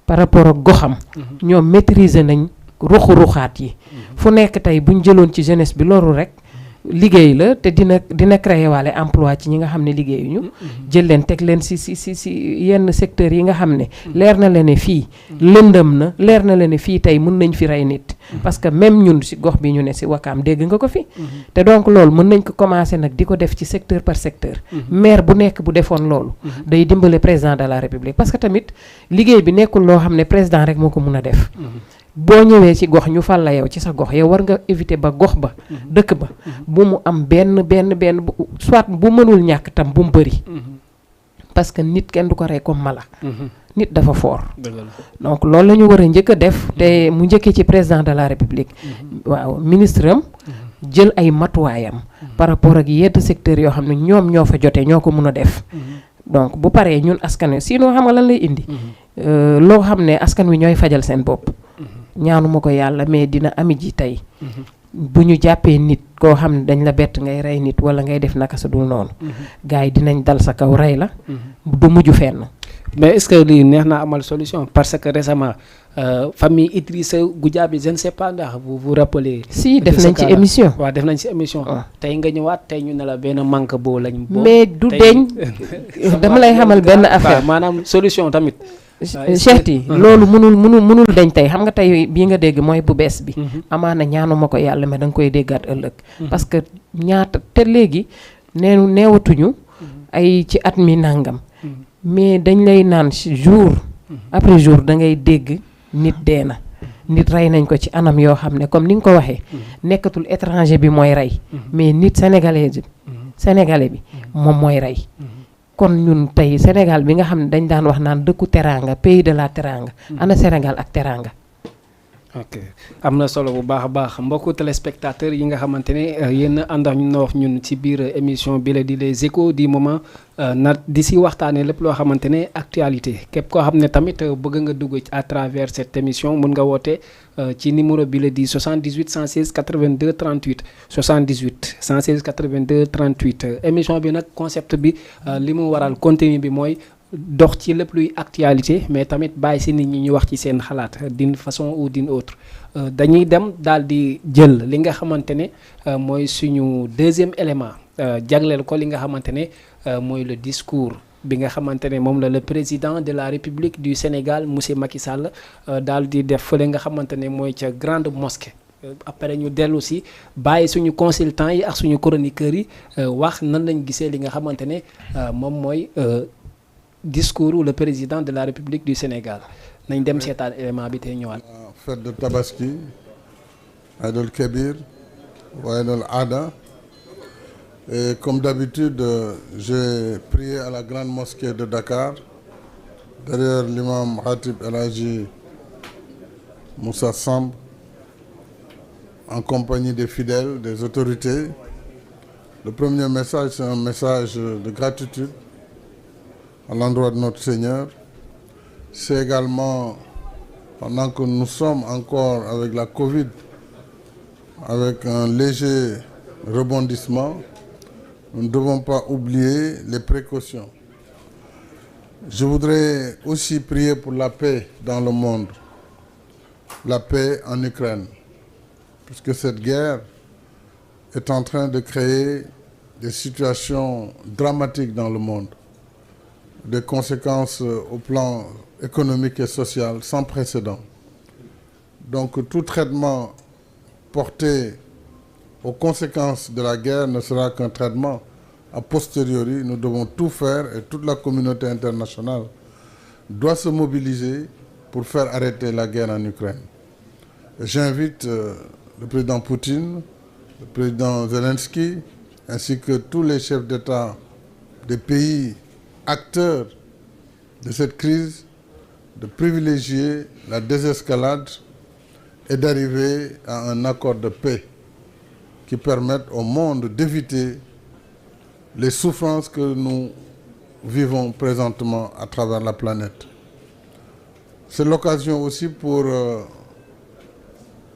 Speaker 2: par rapport ak goxam. ñoom maîtriser nañ ruxu-ruxaat yi. fu nekk tey buñ jëloon ci jeunesse bi loolu rek liggéey la te dina créer waale emploi ci ñi nga xam ne liggéeyuñu. jël leen teg leen ci yenn secteurs yi nga xam ne. leer na leen ne fii lëndëm na leer na leen ne fii tey mën nañ fi rey nit. parce que même ñun ci gox bi ñu ne ci Wakaam dégg nga ko fi. te donc loolu mën nañ ko commencer nag di ko def ci secteur par secteur. maire bu nekk bu defoon loolu. day dimbale président de la république parce que tamit liggéey bi nekkul loo xam ne président rek moo ko mun a def. boo ñëwee ci gox ñu fal la yow ci sa gox yow war nga éviter ba gox ba. dëkk ba bu mu am benn soit bu mënul ñàkk tam bu mu bëri. parce que nit kenn du ko rey comme mala. nit dafa fort. donc loolu la ñu war a njëkk a def te mu njëkkee ci président de la république. waaw ministre am jël ay matuwaayam par rapport ak yenn secteurs yoo xam ne ñoom ñoo fa jotee ñoo ko mun a def donc bu paree ñun askan wi sinon xam nga lan lay indi loo xam ne askan wi ñooy fajal seen bopp ñaanuma ko yàlla mais dina ami ji tey bu ñu jàppee nit koo xam ne dañ la bett ngay rey nit wala ngay def naka sa dul noonu gars yi dinañ dal sa kaw rey la du mujj fenn
Speaker 1: mais est-ce que lii neex na amal solution parce que récemment famille Idrissa Goudiaby je ne sais pas ndax vous vous rappelez.
Speaker 2: si def nañ ci émission.
Speaker 1: waaw def nañ ci émission. tey nga ñëwaat tey ñu ne la benn manque boo lañ.
Speaker 2: mais du deñ dama lay xamal benn affaire
Speaker 1: maanaam solution tamit.
Speaker 2: Cheikh yi loolu mënul deñ tey xam nga tey bii nga dégg mooy bu bees bi. amaana ñaanuma ko yàlla mais da nga koy déggaat ëllëg. parce que ñaata te léegi neewatuñu ay ci at mi nangam. mais dañ lay naan jour après jour da ngay dégg nit dee na nit rey nañ ko ci anam yoo xam ne comme ni nga ko waxee nekkatul étranger bi mooy rey mais nit sénégalais bi moom mooy rey kon ñun tey Sénégal bi nga xam ne dañ daan wax naan dëkku teraanga pays de la teraanga ana Sénégal ak teraanga.
Speaker 1: ok am na solo bu baax a baax mbokku téléspectateurs yi nga xamante ne yéen ànd ak ñun wax ñun ci biir émission bi la di les échos du moment na di si waxtaanee lépp loo xamante ne actualité képp koo xam ne tamit bëgg nga dugg à travers cette émission mun nga woote ci numéro bi la di 78 116 82 38 78 116 82 38 émission bi nag concept bi li mu waral contenu bi mooy. dox ci lépp luy actualité mais tamit bàyyi si nit ñi ñu wax ci seen xalaat d'une façon ou d'une autre dañuy dem daal di jël li nga xamante ne mooy suñu deuxième élément jagleel ko li nga xamante ne mooy le discours bi nga xamante ne moom la le président de la République du Sénégal monsieur Macky Sall daal di def fële nga xamante ne mooy ca grande mosquée après ñu dellu si bàyyi suñu consultants yi ak suñu chroniqueurs yi wax nan lañ gisee li nga xamante ne moom mooy discours le président de la République du Sénégal nañ dem seetaan élément bi tey ñëwaat.
Speaker 7: fête de Tabaski Aïd el-Kébir wa Aïd el-Adha et comme d'habitude j'ai prié à la grande mosquée de Dakar derrière l'imam Khatib El Hadji Moussa Samb en compagnie des fidèles, des autorités. Le premier message c'est un message de gratitude à l'endroit de notre Seigneur. C'est également, pendant que nous sommes encore avec la Covid, avec un léger rebondissement, nous ne devons pas oublier les précautions. Je voudrais aussi prier pour la paix dans le monde, la paix en Ukraine, puisque cette guerre est en train de créer des situations dramatiques dans le monde. Des conséquences au plan économique et social sans précédent. Donc tout traitement porté aux conséquences de la guerre ne sera qu'un traitement a posteriori. Nous devons tout faire et toute la communauté internationale doit se mobiliser pour faire arrêter la guerre en Ukraine. J'invite le président Poutine, le président Zelensky, ainsi que tous les chefs d'État des pays acteurs de cette crise de privilégier la désescalade et d'arriver à un accord de paix qui permette au monde d'éviter les souffrances que nous vivons présentement à travers la planète. C'est l'occasion aussi pour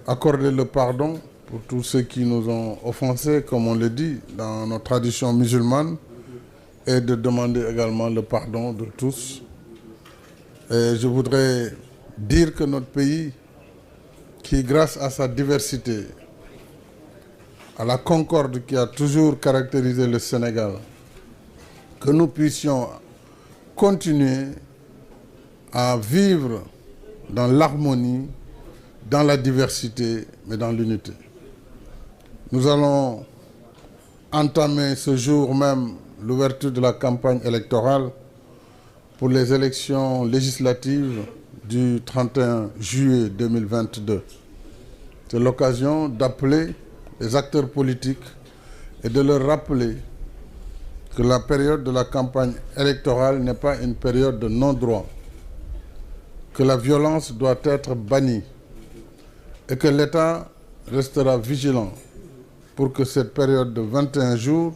Speaker 7: accorder le pardon pour tous ceux qui nous ont offensés, comme on le dit dans nos traditions musulmanes, et de demander également le pardon de tous. Et je voudrais dire que notre pays, qui grâce à sa diversité, à la concorde qui a toujours caractérisé le Sénégal, que nous puissions continuer à vivre dans l'harmonie, dans la diversité, mais dans l'unité. Nous allons entamer ce jour même l'ouverture de la campagne électorale pour les élections législatives du 31 juillet 2022. C'est l'occasion d'appeler les acteurs politiques et de leur rappeler que la période de la campagne électorale n'est pas une période de non-droit, que la violence doit être bannie et que l'État restera vigilant pour que cette période de 21 jours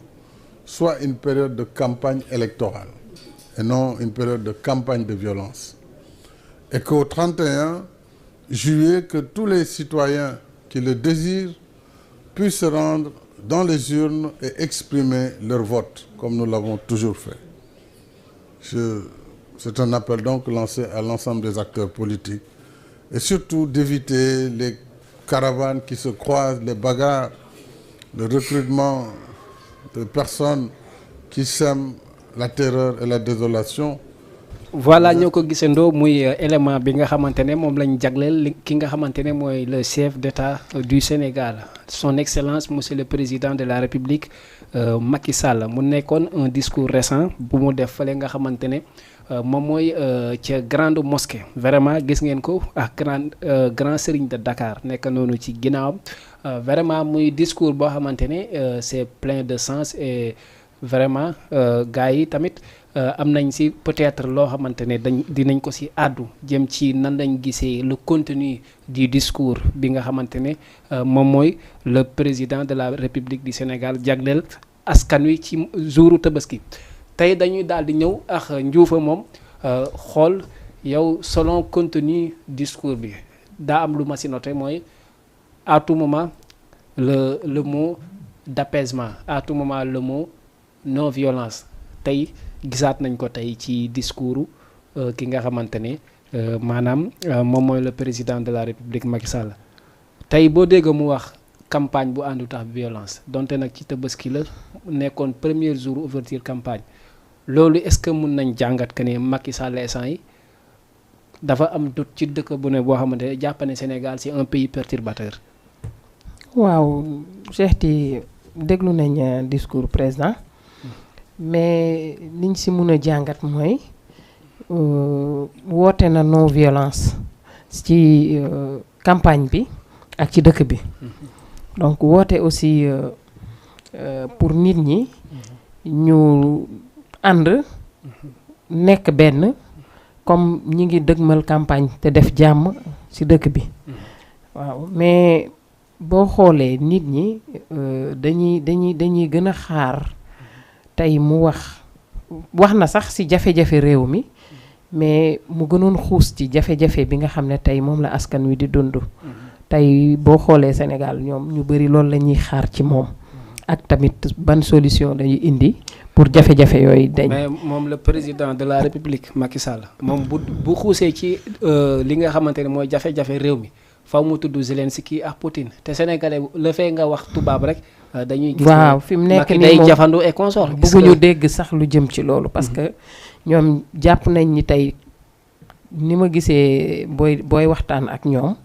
Speaker 7: soit une période de campagne électorale et non une période de campagne de violence. Et qu'au 31 juillet, que tous les citoyens qui le désirent puissent se rendre dans les urnes et exprimer leur vote, comme nous l'avons toujours fait. C'est un appel donc lancé à l'ensemble des acteurs politiques et surtout d'éviter les caravanes qui se croisent, les bagarres, le recrutement de personnes qui sèment la terreur et la désolation.
Speaker 1: Voilà ñoo ko gisandoo muy élément bi nga xamante ne moom lañ jagleel ki nga xamante ne mooy le chef d'État du Sénégal son excellence monsieur le président de la République Macky Sall mu nekkoon un discours récent bu mu def fale nga xamante ne moom mooy ca grande mosquée vraiment gis ngeen ko ak grand serigne de Dakar nekk noonu ci ginnaawam vraiment muy discours boo xamante ne c'est plein de sens et vraiment gars yi tamit am nañ ci peut-être loo xamante ne dinañ ko ci àddu jëm ci nan lañ gisee le contenu du discours bi nga xamante ne moom mooy le président de la République du Sénégal jagleel askan wi ci jouru Tabaski. tey dañuy daal di ñëw ak njuufa moom xool yow selon contenu discours bi daa am lu ma ci noté mooy à tout moment le mot d'apaisement à tout moment le mot non violence tey gisaat nañ ko tey ci discours ki nga xamante ne maanaam moom mooy le président de la République Macky Sall tey boo dégg mu wax campagne bu àndut ak violence donte nag ci Tabaski la nekkoon premier jour ouverture campagne loolu est-ce que mun nañ jàngat que ne Macky Sall instant yi dafa am dut ci dëkk bu ne boo xamante ne jàpp ne Sénégal c'est un pays perturbateur.
Speaker 2: waaw Cheikh ti déglu nañ discours président mais liñ ci mun a jàngat mooy woote na non violence ci campagne bi ak ci dëkk bi donc woote aussi pour nit ñi ñu ànd nekk benn comme ñi ngi dëgmal campagne te def jàmm ci dëkk bi waaw mais boo xoolee nit ñi dañuy gën a xaar tey mu wax na sax ci jafe-jafe réew mi mais mu gënoon xuus ci jafe-jafe bi nga xam ne tey moom la askan wi di dund tey boo xoolee Sénégal ñoom ñu bari loolu la ñuy xaar ci moom ak tamit ban solution lañuy indi pour jafe-jafe yooyu dañ.
Speaker 1: mais moom le président de la République Macky Sall moom bu xuusee ci li nga xamante ne mooy jafe-jafe réew mi faw mu tudd Zelensky ak Poutine te sénégalais le fait nga wax tubaab rek dañuy gis
Speaker 2: waaw fi mu nekk nii
Speaker 1: day jafandu et consort
Speaker 2: bëgguñu dégg sax lu jëm ci loolu parce que ñoom jàpp nañ ni tey ni ma gisee booy waxtaan ak ñoom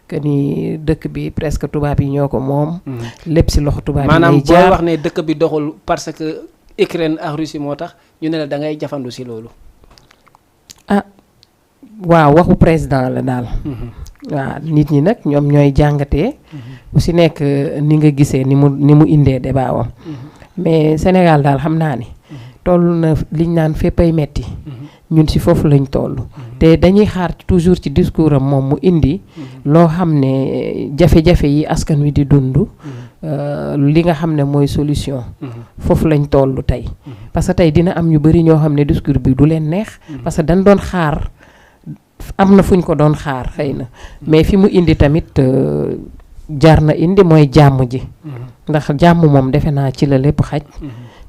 Speaker 2: que ni dëkk bi presque tubaab yi ñoo ko moom lépp ci loxo tubaab yi
Speaker 1: maanaam booy wax ne dëkk bi doxul parce que Ukraine ak Russie moo tax ñu ne la da ngay jafandu ci loolu
Speaker 2: waaw waxu président la daal waaw nit ñi nag ñoom ñooy jàngatee bu ci nekk ni nga gisee ni mu indee débat wam mais Sénégal daal xam naa ni toll na liñ naan féppay metti ñun ci foofu lañ toll te dañuy xaar toujours ci discours am moom mu indi loo xam ne jafe-jafe yi askan wi di dund li nga xam ne mooy solution foofu lañ toll tey parce que tey dina am ñu bari ñoo xam ne discours bi du leen neex parce que dañ doon xaar am na fuñ ko doon xaar xëy na mais fi mu indi tamit jar na indi mooy jàmm ji ndax jàmm moom defe naa ci la lépp xaj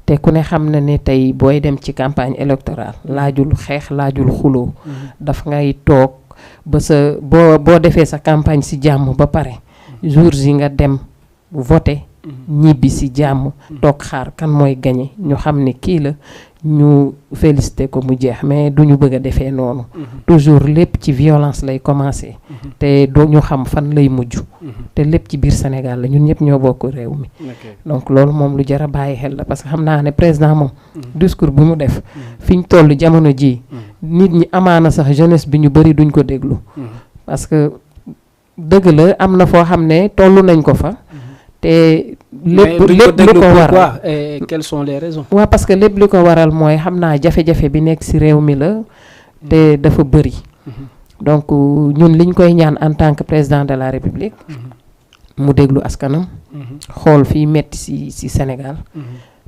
Speaker 2: te ku ne xam na ne tey booy dem ci campagne électorale laajul xeex laajul xuloo daf ngay toog ba sa boo defee sa campagne ci jàmm ba pare jours yi nga dem voter ñibbi ci jàmm toog xaar kan mooy gagné ñu xam ne kii la ñu félicité ko mu jeex mais duñu bëgg a defee noonu toujours lépp ci violence lay commencer te doo ñu xam fan lay mujj te lépp ci biir Sénégal la ñun ñëpp ñoo bokk réew mi donc loolu moom lu jar a bàyyi xel la parce que xam naa ne président moom discours bu mu def fi ñu toll jamono ji nit ñi amaana sax jeunesse bi ñu bari duñ ko déglu parce que dëgg la am na foo xam ne toll nañ ko fa te lépp lu ko waral
Speaker 1: et quelles sont les raisons
Speaker 2: waaw parce que lépp lu ko waral mooy xam naa jafe-jafe bi nekk ci réew mi la te dafa bëri donc ñun liñ koy ñaan en tant que président de la République mu déglu askanam xool fii metti ci Sénégal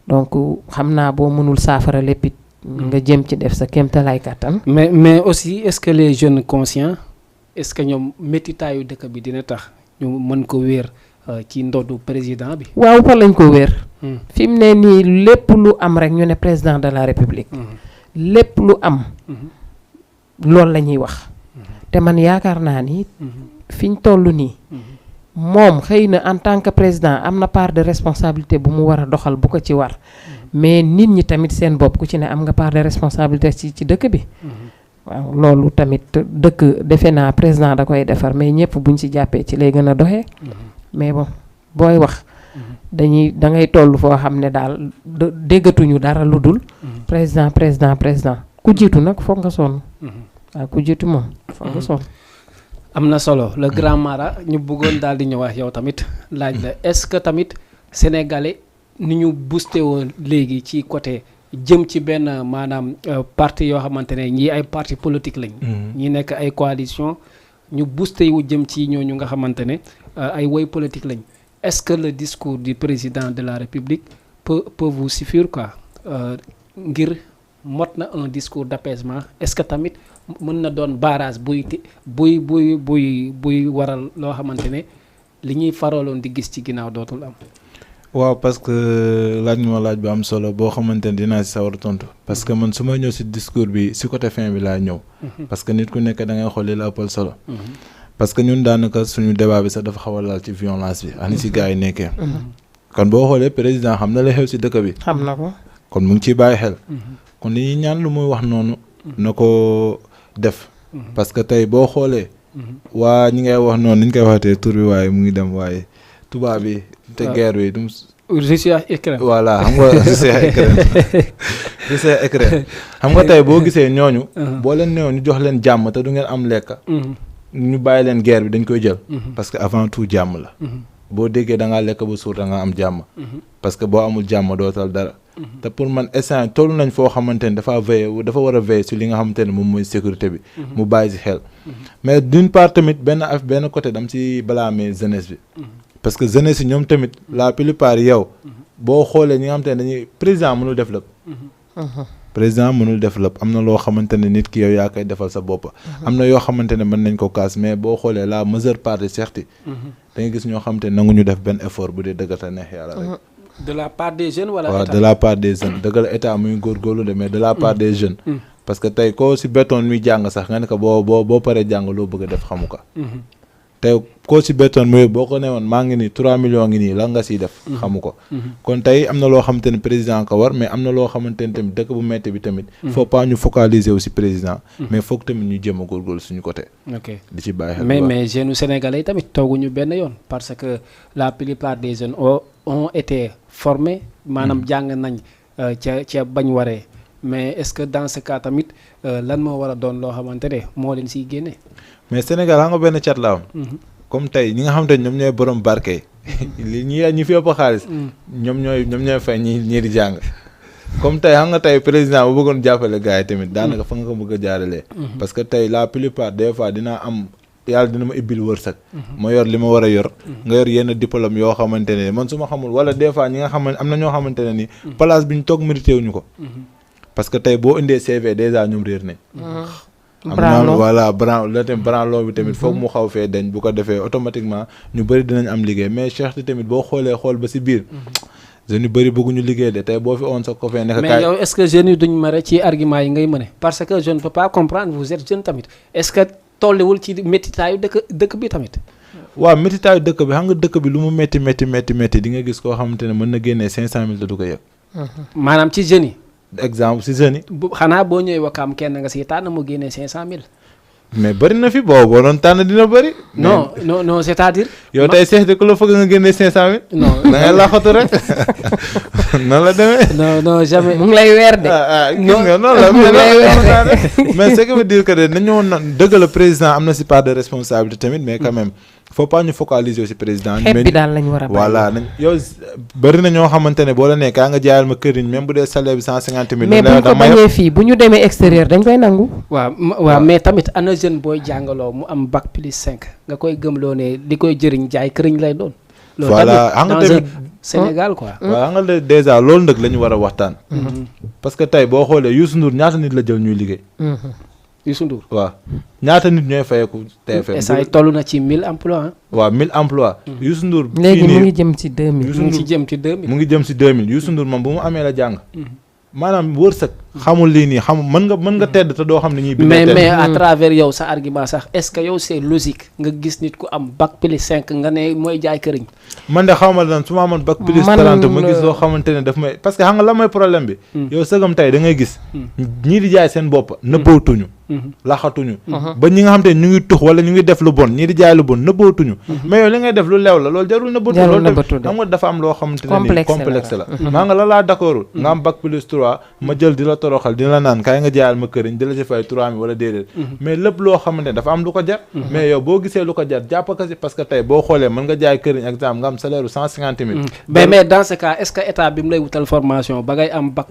Speaker 2: donc xam naa boo mënul saafara lépp it nga jëm ci def sa kéemtalaay kàttan.
Speaker 1: mais aussi est-ce que les jeunes conscients est-ce que ñoom métitaayu dëkk bi dina tax ñu mën ko wéer ci ndoddu président bi.
Speaker 2: waaw fa lañ ko wéer. fi mu ne nii lépp lu am rek ñu ne président de la république. lépp lu am. loolu la ñuy wax. te man yaakaar naa ni. fiñ toll nii. moom xëy na en tant que président am na part de responsabilité bu mu war a doxal bu ko ci war. mais nit ñi tamit seen bopp ku ci ne am nga part de responsabilité ci dëkk bi. waaw loolu tamit dëkk defe naa président da koy defar mais ñëpp buñ ci jàppee ci lay gën a doxee. mais bon booy wax. da ngay toll foo xam ne daal déggatuñu dara lu dul. président ku jiitu nag foog nga sonn. waaw ku jiitu moom foog nga sonn.
Speaker 1: am na solo le grand mara ñu bëggoon daal di ñëwaat yow tamit laaj la est-ce que tamit sénégalais ni ñu boosté woon léegi ci côté jëm ci benn maanaam parti yoo xamante ne ñii ay parti politique lañ. ñi nekk ay coalition ñu boosté wu jëm ci ñooñu nga xamante ne ay woy politique lañ est-ce que le discours du président de la République peut vous suffire quoi ngir mot na un discours d'apaisement est-ce que tamit mën na doon barrage buy waral loo xamante ne li ñuy faraloon di gis ci ginnaaw dootul am.
Speaker 3: waaw parce que laaj ma laaj bu am solo boo xamante ne dinaa si sawar tontu parce que man su ma ñëw si discours bi si côté fin bi laa ñëw. parce que nit ku nekk da ngay xool li la ëppal solo. parce que ñun daanaka suñu débat bi sax dafa xaw a laal ci violence bi ani si gars yi nekkee. kon boo xoolee président xam na la xew si dëkk bi.
Speaker 2: xam na ko.
Speaker 3: kon mu ngi ciy bàyyi xel. kon li ñuy ñaan lu muy wax noonu. na ko def. parce que tey boo xoolee. waa ñi ngay wax noonu ni ñu koy waxatee tur bi waaye mu ngi dem waaye tubaab bi. te guerre bi du.
Speaker 1: Russie ak Ukraine.
Speaker 3: voilà xam nga Russie ak Ukraine xam nga tey boo gisee ñooñu. boo leen néew ñu jox leen jàmm te du ngeen am lekk. ñu bàyyi leen guerre bi dañ koy jël. parce que avant tout jàmm la. boo déggee da ngaa lekk ba suur da nga am jàmm. parce que boo amul jàmm dootal dara. te pour man instant toll nañ foo xamante ne dafa war a veiller si li nga xamante ne moom mooy sécurité bi. mu bàyyi si xel. mais d'une part tamit benn côté dam si blâmer jeunesse bi. parce que jeunesse yi ñoom tamit la plupart yow. boo xoolee ñi nga xamante ne dañuy président mënul def lépp. président mënul def lépp am na loo xamante ne nit ki yow yaa koy defal sa bopp. am na yoo xamante ne mën nañ ko kaas mais boo xoolee la majeure partie certes. da nga gis ñoo xamante ne nanguñu def benn effort bu dee dëggata neex yàlla rek.
Speaker 1: de la part des jeunes wala
Speaker 3: waaw
Speaker 1: état
Speaker 3: de la part des jeunes dëgg la état muy góorgóorlu de mais de la part des jeunes. parce que tey koo si bettoon muy jàng sax nga ne ko boo paree jàng loo bëgg a def xamu ko. tey koo si bettoon muy boo ko newoon maa ngi nii 3 millions ngi nii lan nga siy def. xamu ko kon tey am na loo xamante ne président ko war mais am na loo xamante ne tamit dëkk bu metti bi tamit. faut pas ñu focaliser aussi président. mais foog tamit ñu jéem a góorgóorlu suñu côté.
Speaker 1: ok
Speaker 3: di ci bàyyi xel
Speaker 1: mais jeunes sénégalais yi tamit tooguñu benn yoon parce que la plupart des jeunes ont été formés. maanaam jàng nañ ca bañ waree mais est-ce que dans ce cas tamit lan moo war a doon loo xamante ne moo leen siy génne.
Speaker 3: mais Sénégal xam nga benn cat la am. comme tey ñi nga xamante ne ñoom ñooy borom barke li ñi fi ëpp xaalis. ñoom ñooy fay ñii di jàng. comme tey xam nga tey président bu bëggoon jàppale gars yi tamit daanaka fa nga ko bëgg a jaaralee. parce que tey la plupart des fois dinaa am yàlla dina ma ibbil wërsëg. ma yor li ma war a yor. nga yor yenn diplôme yoo xamante ne man su ma xamul wala des fois ñi nga xamante am na ñoo xamante ne ni. place bi ñu toog mérité wuñu ko. parce que tey boo indee CV déjà ñoom réer nañ.
Speaker 2: branlo
Speaker 3: voilà branlo bi tamit foog mu xaw fee dañ bu ko defee automatiquement ñu bëri dinañ am liggéey mais Cheikh tamit boo xoolee xool ba si biir jeunes yu bëri bëgguñu liggéey de tey boo fi on sa ko fee nekk
Speaker 1: mais yow est-ce que jeunes yi duñ mare ci argument yi ngay mëne parce que je ne peux pas comprendre vous êtes jeune tamit est-ce que tollewul ci méttitaayu dëkk bi tamit.
Speaker 3: waaw méttitaayu dëkk bi xam nga dëkk bi lu mu métti di nga gis koo xamante ne mën na génnee 500000 te du ko yëg.
Speaker 1: maanaam ci jeunes yi.
Speaker 3: exemple si jeunes yi.
Speaker 1: xanaa boo ñëwee Wakaam kenn nga siy tànn mu génnee 500000.
Speaker 3: mais bëri na fi boo doon tànn dina bëri.
Speaker 1: non c'est-à-dire.
Speaker 3: yow tey Cheikh de ku la fëgg nga génnee 500000.
Speaker 1: non
Speaker 3: da ngay laaxatu rek noonu la demee.
Speaker 1: non jamais.
Speaker 2: mu ngi lay weer de.
Speaker 3: gis nga noonu la.
Speaker 2: mu ngi lay weer
Speaker 3: mais ce qui veut dire que de nañu woon dëgg la président am na si part de responsabilité tamit mais quand même faut pas ñu focaliser ci président.
Speaker 2: xeeb bi daal lañu war a bàyyi.
Speaker 3: voilà nañ yow bëri na ñoo xamante ne boo la nee kaa nga jaayal ma këriñ même bu dee salaire bi 150 000.
Speaker 2: mais bu ñu ko bañee fii bu ñu demee extérieur dañ koy nangu.
Speaker 1: waaw mais tamit ana jeune booy jàngaloo mu am bac plus 5 nga koy gëmloo ne li koy jëriñ jaay këriñ lay doon. loolu
Speaker 3: voilà
Speaker 1: tamit dans le Sénégal quoi.
Speaker 3: waaw xam nga déjà loolu nag la ñu war a waxtaan. parce que tey boo xoolee Youssou Ndour ñaata nit la jël ñuy liggéey.
Speaker 1: Youssou Ndour
Speaker 3: waaw ñaata nit ñooy fayeeku TFM.
Speaker 1: et ça toll na ci 1000 emplois.
Speaker 3: waaw 1000 emplois. Youssou Ndour
Speaker 2: léegi mu ngi jëm ci 2000.
Speaker 1: mu ngi jëm ci 2000.
Speaker 3: mu ngi jëm ci 2000 Youssou Ndour moom bu mu amee la jàng. maanaam wërsëg xamul lii nii xam mën nga tedd te doo xam ne ñuy
Speaker 1: mais à travers yow sa argument sax est-ce que yow c'est logique nga gis nit ku am bac plus 5 nga ne mooy jaay këriñ.
Speaker 3: man de xaw ma lan su ma amoon bac plus 30 ma gis loo xamante ne daf may parce que xam nga la mooy problème bi. yow sëgam tey da ngay gis. ñii di jaay seen bopp nëbbootuñu. laxatuñu. ba ñi nga xam te ñu ngi tux wala ñu ngi def lu bon ñii di jaay lu bon nëbbootuñu. mais yow li ngay def lu leew la loolu jarul nëbbootu. loolu xam nga dafa am loo xamante ne nii complexe la. maa nga la laa d'accordul nga am bac plus 3 ma jël di la toroxal di la naan kaay nga jaayal ma këriñ di la ci fay 3000 wala déedéet. mais lépp loo xamante ne dafa am lu ko jar. mais yow boo gisee lu ko jar jàpp ko si parce que tey boo xoolee mën nga jaay këriñ exemple nga am salaire 150 000.
Speaker 1: mais dans ce cas est-ce que état bi mu lay wutal formation ba ngay am bac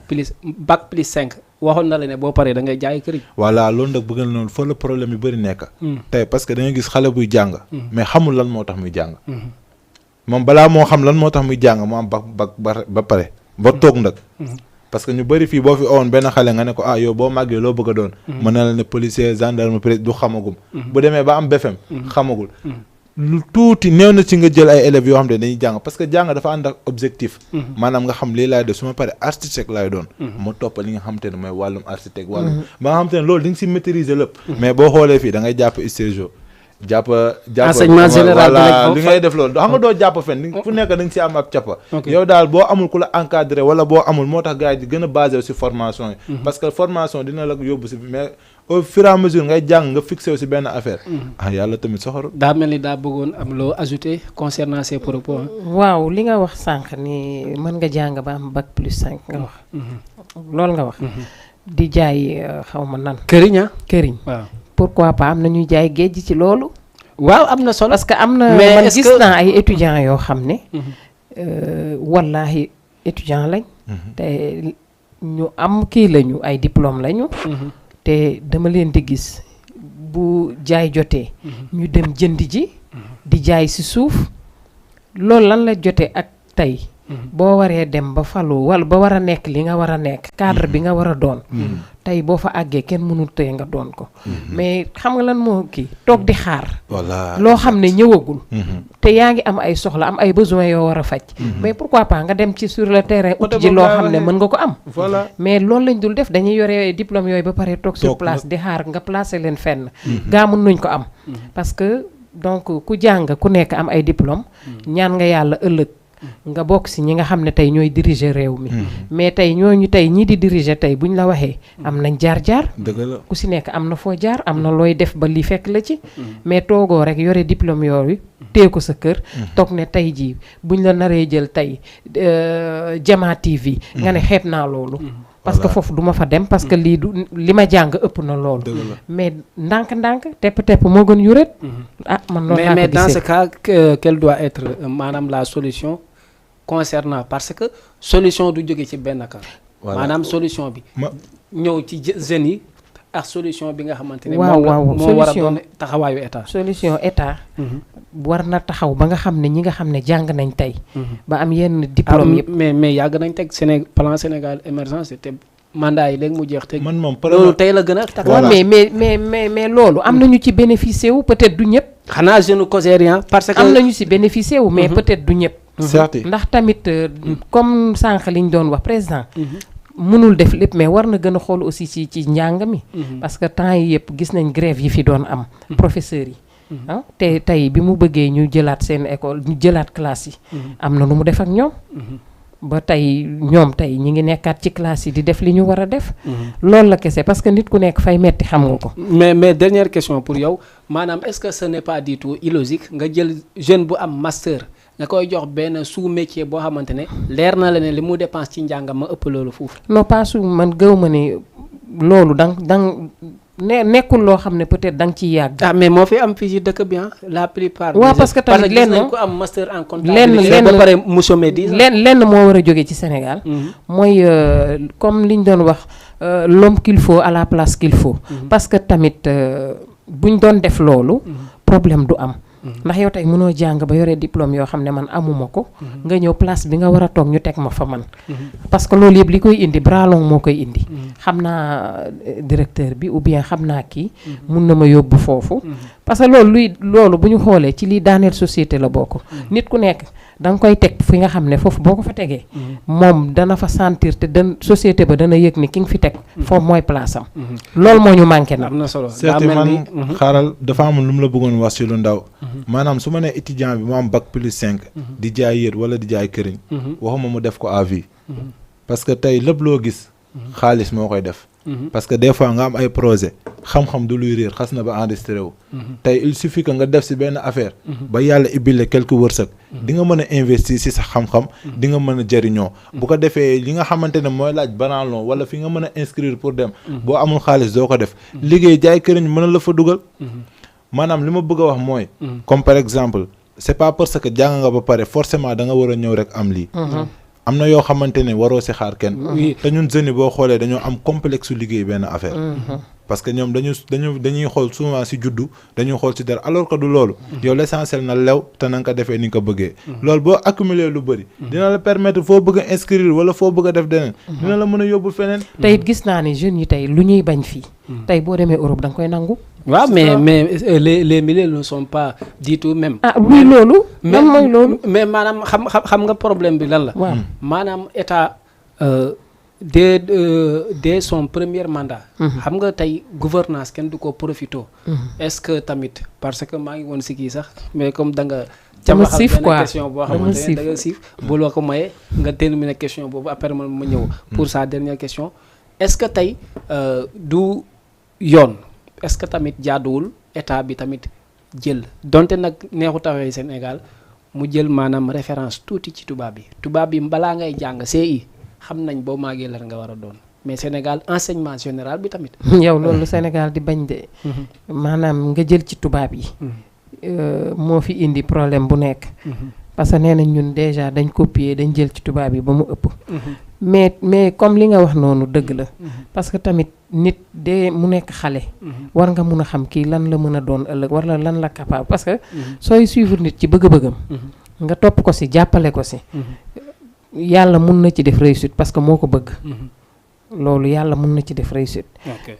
Speaker 1: plus 5 waxoon na la ne boo paree da ngay jaay këriñ.
Speaker 3: voilà loolu nag bëgg na noonu fa la problème yu bëri nekk. tey parce que da ngay gis xale buy jàng. mais xamul lan moo tax muy jàng. moom balaa moo xam lan moo tax muy jàng mu am bac ba pare ba toog nag. parce que ñu bëri fii boo fi owoon benn xale nga ne ko yow boo màggee loo bëgg a doon. mën na la ne policier gendarme président du xamagum. bu demee ba am BFEM. xamagul. lu tuuti néew na ci nga jël ay élèves yoo xam ne dañuy jàng parce que jàng dafa ànd ak objectif. maanaam nga xam lii laay def su ma paree architecte laay doon. ma topp li nga xam te ne mooy wàllum architecte wàllum. ba nga xam te ne loolu di nga si maîtriser lépp. mais boo xoolee fii da ngay jàpp stéjo jàpp
Speaker 1: enseignement général
Speaker 3: voilà li ngay def loolu xam nga doo jàpp fenn fu nekk da nga si am ab cappa. yow daal boo amul ku la encadré wala boo amul moo tax gars yi di gën a basé si formation yi. parce que formation dina la yóbbu si mais au fur et à mesure ngay jàng nga fixé wu si benn affaire. yàlla tamit soxoru.
Speaker 1: daa mel ni daa bëggoon am loo ajouté concernant ces propos.
Speaker 2: waaw li nga wax sànq ni mën nga jàng ba am bac plus 5 nga wax. loolu nga wax. di jaay xaw ma nan. këriñ
Speaker 1: waaw.
Speaker 2: pourquoi pas am na ñuy jaay géej ci loolu.
Speaker 1: waaw am na solo
Speaker 2: parce que am na man gis naa ay étudiants yoo xam ne. wallaahi étudiants lañ. te ñu am kii lañu ay diplôme lañu. te dama leen di gis bu jaay jotee. ñu dem jënd ji. di jaay ci suuf. loolu lan la jotee ak tey. boo waree dem ba falu wala ba war a nekk li nga war a nekk cadre bi nga war a doon. tey boo fa àggee kenn mënul tëye nga doon ko. mais xam nga lan moo kii toog di xaar. loo xam ne ñëwagul. te yaa ngi am ay soxla am ay besoins yoo war a faj. mais pourquoi pas nga dem ci sur le terrain uti ji loo xam ne mën nga ko am. mais loolu lañ dul def dañuy yore diplôme yooyu ba pare toog sur place di xaar nga placer leen fenn. gaa mën nañ ko am. parce que donc ku jàng ku nekk am ay diplôme ñaan nga yàlla ëllëg. nga bokk ci ñi nga xam ne tey ñooy diriger réew mi. mais tey ñooñu tey ñii di diriger tey buñ la waxee am nañ jaar-jaar.
Speaker 3: dëgg la
Speaker 2: ku ci nekk am na foo jaar am na looy def ba li fekk la ci. mais toogoo rek yore diplôme yooyu téye ko sa kër. toog ne tey jii buñ la naree jël tey Jama TV. nga ne xeeb naa loolu. parce que foofu duma fa dem parce que lii du li ma jàng ëpp na loolu. mais ndànk-ndànk tepp moo gën yuret. man loolu laa ko gisee
Speaker 1: mais dans ce cas quelle doit être maanaam la solution concernant parce que solution du jóge ci benn cas. maanaam solution bi. ñëw ci jeunes yi ak solution bi nga xamante ne. moo war a doon taxawaayu état.
Speaker 2: solution état. war na taxaw ba nga xam ne ñi nga xam ne jàng nañ tey. ba am yenn diplôme yëpp.
Speaker 1: mais yàgg nañ teg plan Sénégal émergence te mandat yi léegi mu jeex te.
Speaker 3: man moom
Speaker 1: loolu tey la gën a taxaw.
Speaker 2: mais loolu am nañu ci bénéficié wu peut-être du ñëpp.
Speaker 1: xanaa jeune cosérien parce que
Speaker 2: am nañu ci bénéficié wu mais peut-être du ñëpp.
Speaker 3: certes
Speaker 2: ndax tamit comme sànq li ñu doon wax président. mënul def lépp mais war na gën a xool aussi ci njàng mi. parce que temps yi yëpp gis nañ grève yi fi doon am. professeurs yi. te tey bi mu bëggee ñu jëlaat seen école ñu jëlaat classe yi. am na lu mu def ak ñoom. ba tey ñoom tey ñi ngi nekkaat ci classe yi di def li ñu war a def. loolu la kese parce que nit ku nekk fay metti xam nga ko.
Speaker 1: mais dernière question pour yow maanaam est-ce que ce n'est pas du tout illogique nga jël jeune bu am master. nga koy jox benn sous-métier boo xamante ne leer na la ne li mu dépense ci njàngam ma ëpp loolu foofu.
Speaker 2: non pas man gëw ma ne loolu dang nekkul loo xam ne peut-être da nga ciy yàgg.
Speaker 1: ah mais moo fi am fii ci dëkk bi la plupart.
Speaker 2: waaw parce que tamit lenn
Speaker 1: ko am master en comptabilité ba pare monsieur Medi.
Speaker 2: lenn moo war a jóge ci Sénégal. mooy comme li ñu doon wax l'homme qu'il faut à la place qu'il faut. parce que tamit buñ doon def loolu. problème du am. ndax yow tey mënoo jàng ba yore diplôme yoo xam ne man amuma ko. nga ñëw place bi nga war a toog ñu teg ma fa man. parce que loolu yëpp li koy indi bras long moo koy indi. xam naa directeur bi ou bien xam naa kii. mun na ma yóbbu foofu. parce que loolu bu ñu xoolee ci lii daaneel société la bokk. nit ku nekk da nga koy teg fi nga xam ne foofu boo ko fa tegee. moom dana fa sentir te société ba dana yëg ni ki nga fi teg. foofu mooy place am. loolu moo ñu manqué nag.
Speaker 1: am na solo
Speaker 3: seeti man xaaral dafa am lu mu la bëggoon wax ci lu ndaw. maanaam su ma nee étudiant bi mu am bac plus 5. di jaay yër wala di jaay këriñ. waxuma mu def ko à vie. parce que tey lépp loo gis. xaalis moo koy def. parce que des fois nga am ay projet xam-xam du luy réer xas na ba enregistré wu. tey il suffit que nga def ci benn affaire. ba yàlla ibile quelque wërsëg. di nga mën a investir ci sa xam-xam. di nga mën a jëriñoo. bu ko defee li nga xamante ne mooy laaj banalon wala fi nga mën a inscrire pour dem. boo amul xaalis doo ko def. liggéey jaay këriñ mën na la fa dugal. maanaam li ma bëgg a wax mooy. comme par exemple c'est pas parce que jàng nga ba pare forcément da nga war a ñëw rek am lii. am na yoo xamante ne waroo ci xaar kenn. te ñun jeunes yi boo xoolee dañoo am complexe su liggéey benn affaire. parce que ñoom dañuy xool souvent ci juddu dañuy xool ci dara alors que du loolu. yow l'essentiel na lew te na nga ko defee ni nga ko bëggee. loolu boo accumuler lu bëri. dina la permettre foo bëgg a inscrire wala foo bëgg a def deneen. dina la mën a yóbbu feneen.
Speaker 2: te it gis naa ni jeunes yi tey lu ñuy bañ fii. tey boo demee Europe da nga koy nangu.
Speaker 1: waaw mais les milieux ne sont pas du tout même.
Speaker 2: ah oui loolu. même mooy loolu.
Speaker 1: mais maanaam xam nga problème bi lan la.
Speaker 2: waaw
Speaker 1: maanaam état dès son premier mandat. xam nga tey gouvernance kenn du ko profito. est-ce que tamit parce que maa ngi woon si kii sax mais comme da nga.
Speaker 2: dama siif quoi
Speaker 1: question boo xamante ne da nga siif. bu loo ko mayee nga terminer question boobu après man ma ñëw. pour sa dernière question est-ce que tey du yoon. est-ce que tamit jaaduwul état bi tamit jël donte nag neexu taxawee Sénégal mu jël maanaam référence tuuti ci tubaab bi balaa ngay jàng CI xam nañ boo maagee lan nga war a doon mais Sénégal enseignement général bi tamit.
Speaker 2: yow loolu Sénégal di bañ de. maanaam nga jël ci tubaab yi. moo fi indi problème bu nekk. parce que nee nañ ñun déjà dañ copier dañ jël ci tubaab yi ba mu ëpp. mais comme li nga wax noonu dëgg la. parce que tamit nit de mu nekk xale. war nga mun a xam kii lan la mën a doon ëllëg wala lan la capable parce que. sooy suivre nit ci bëgg-bëggam. nga topp ko ci jàppale ko ci. yàlla mun na ci def réussite parce que moo ko bëgg. loolu yàlla mun na ci def réussite.
Speaker 1: ok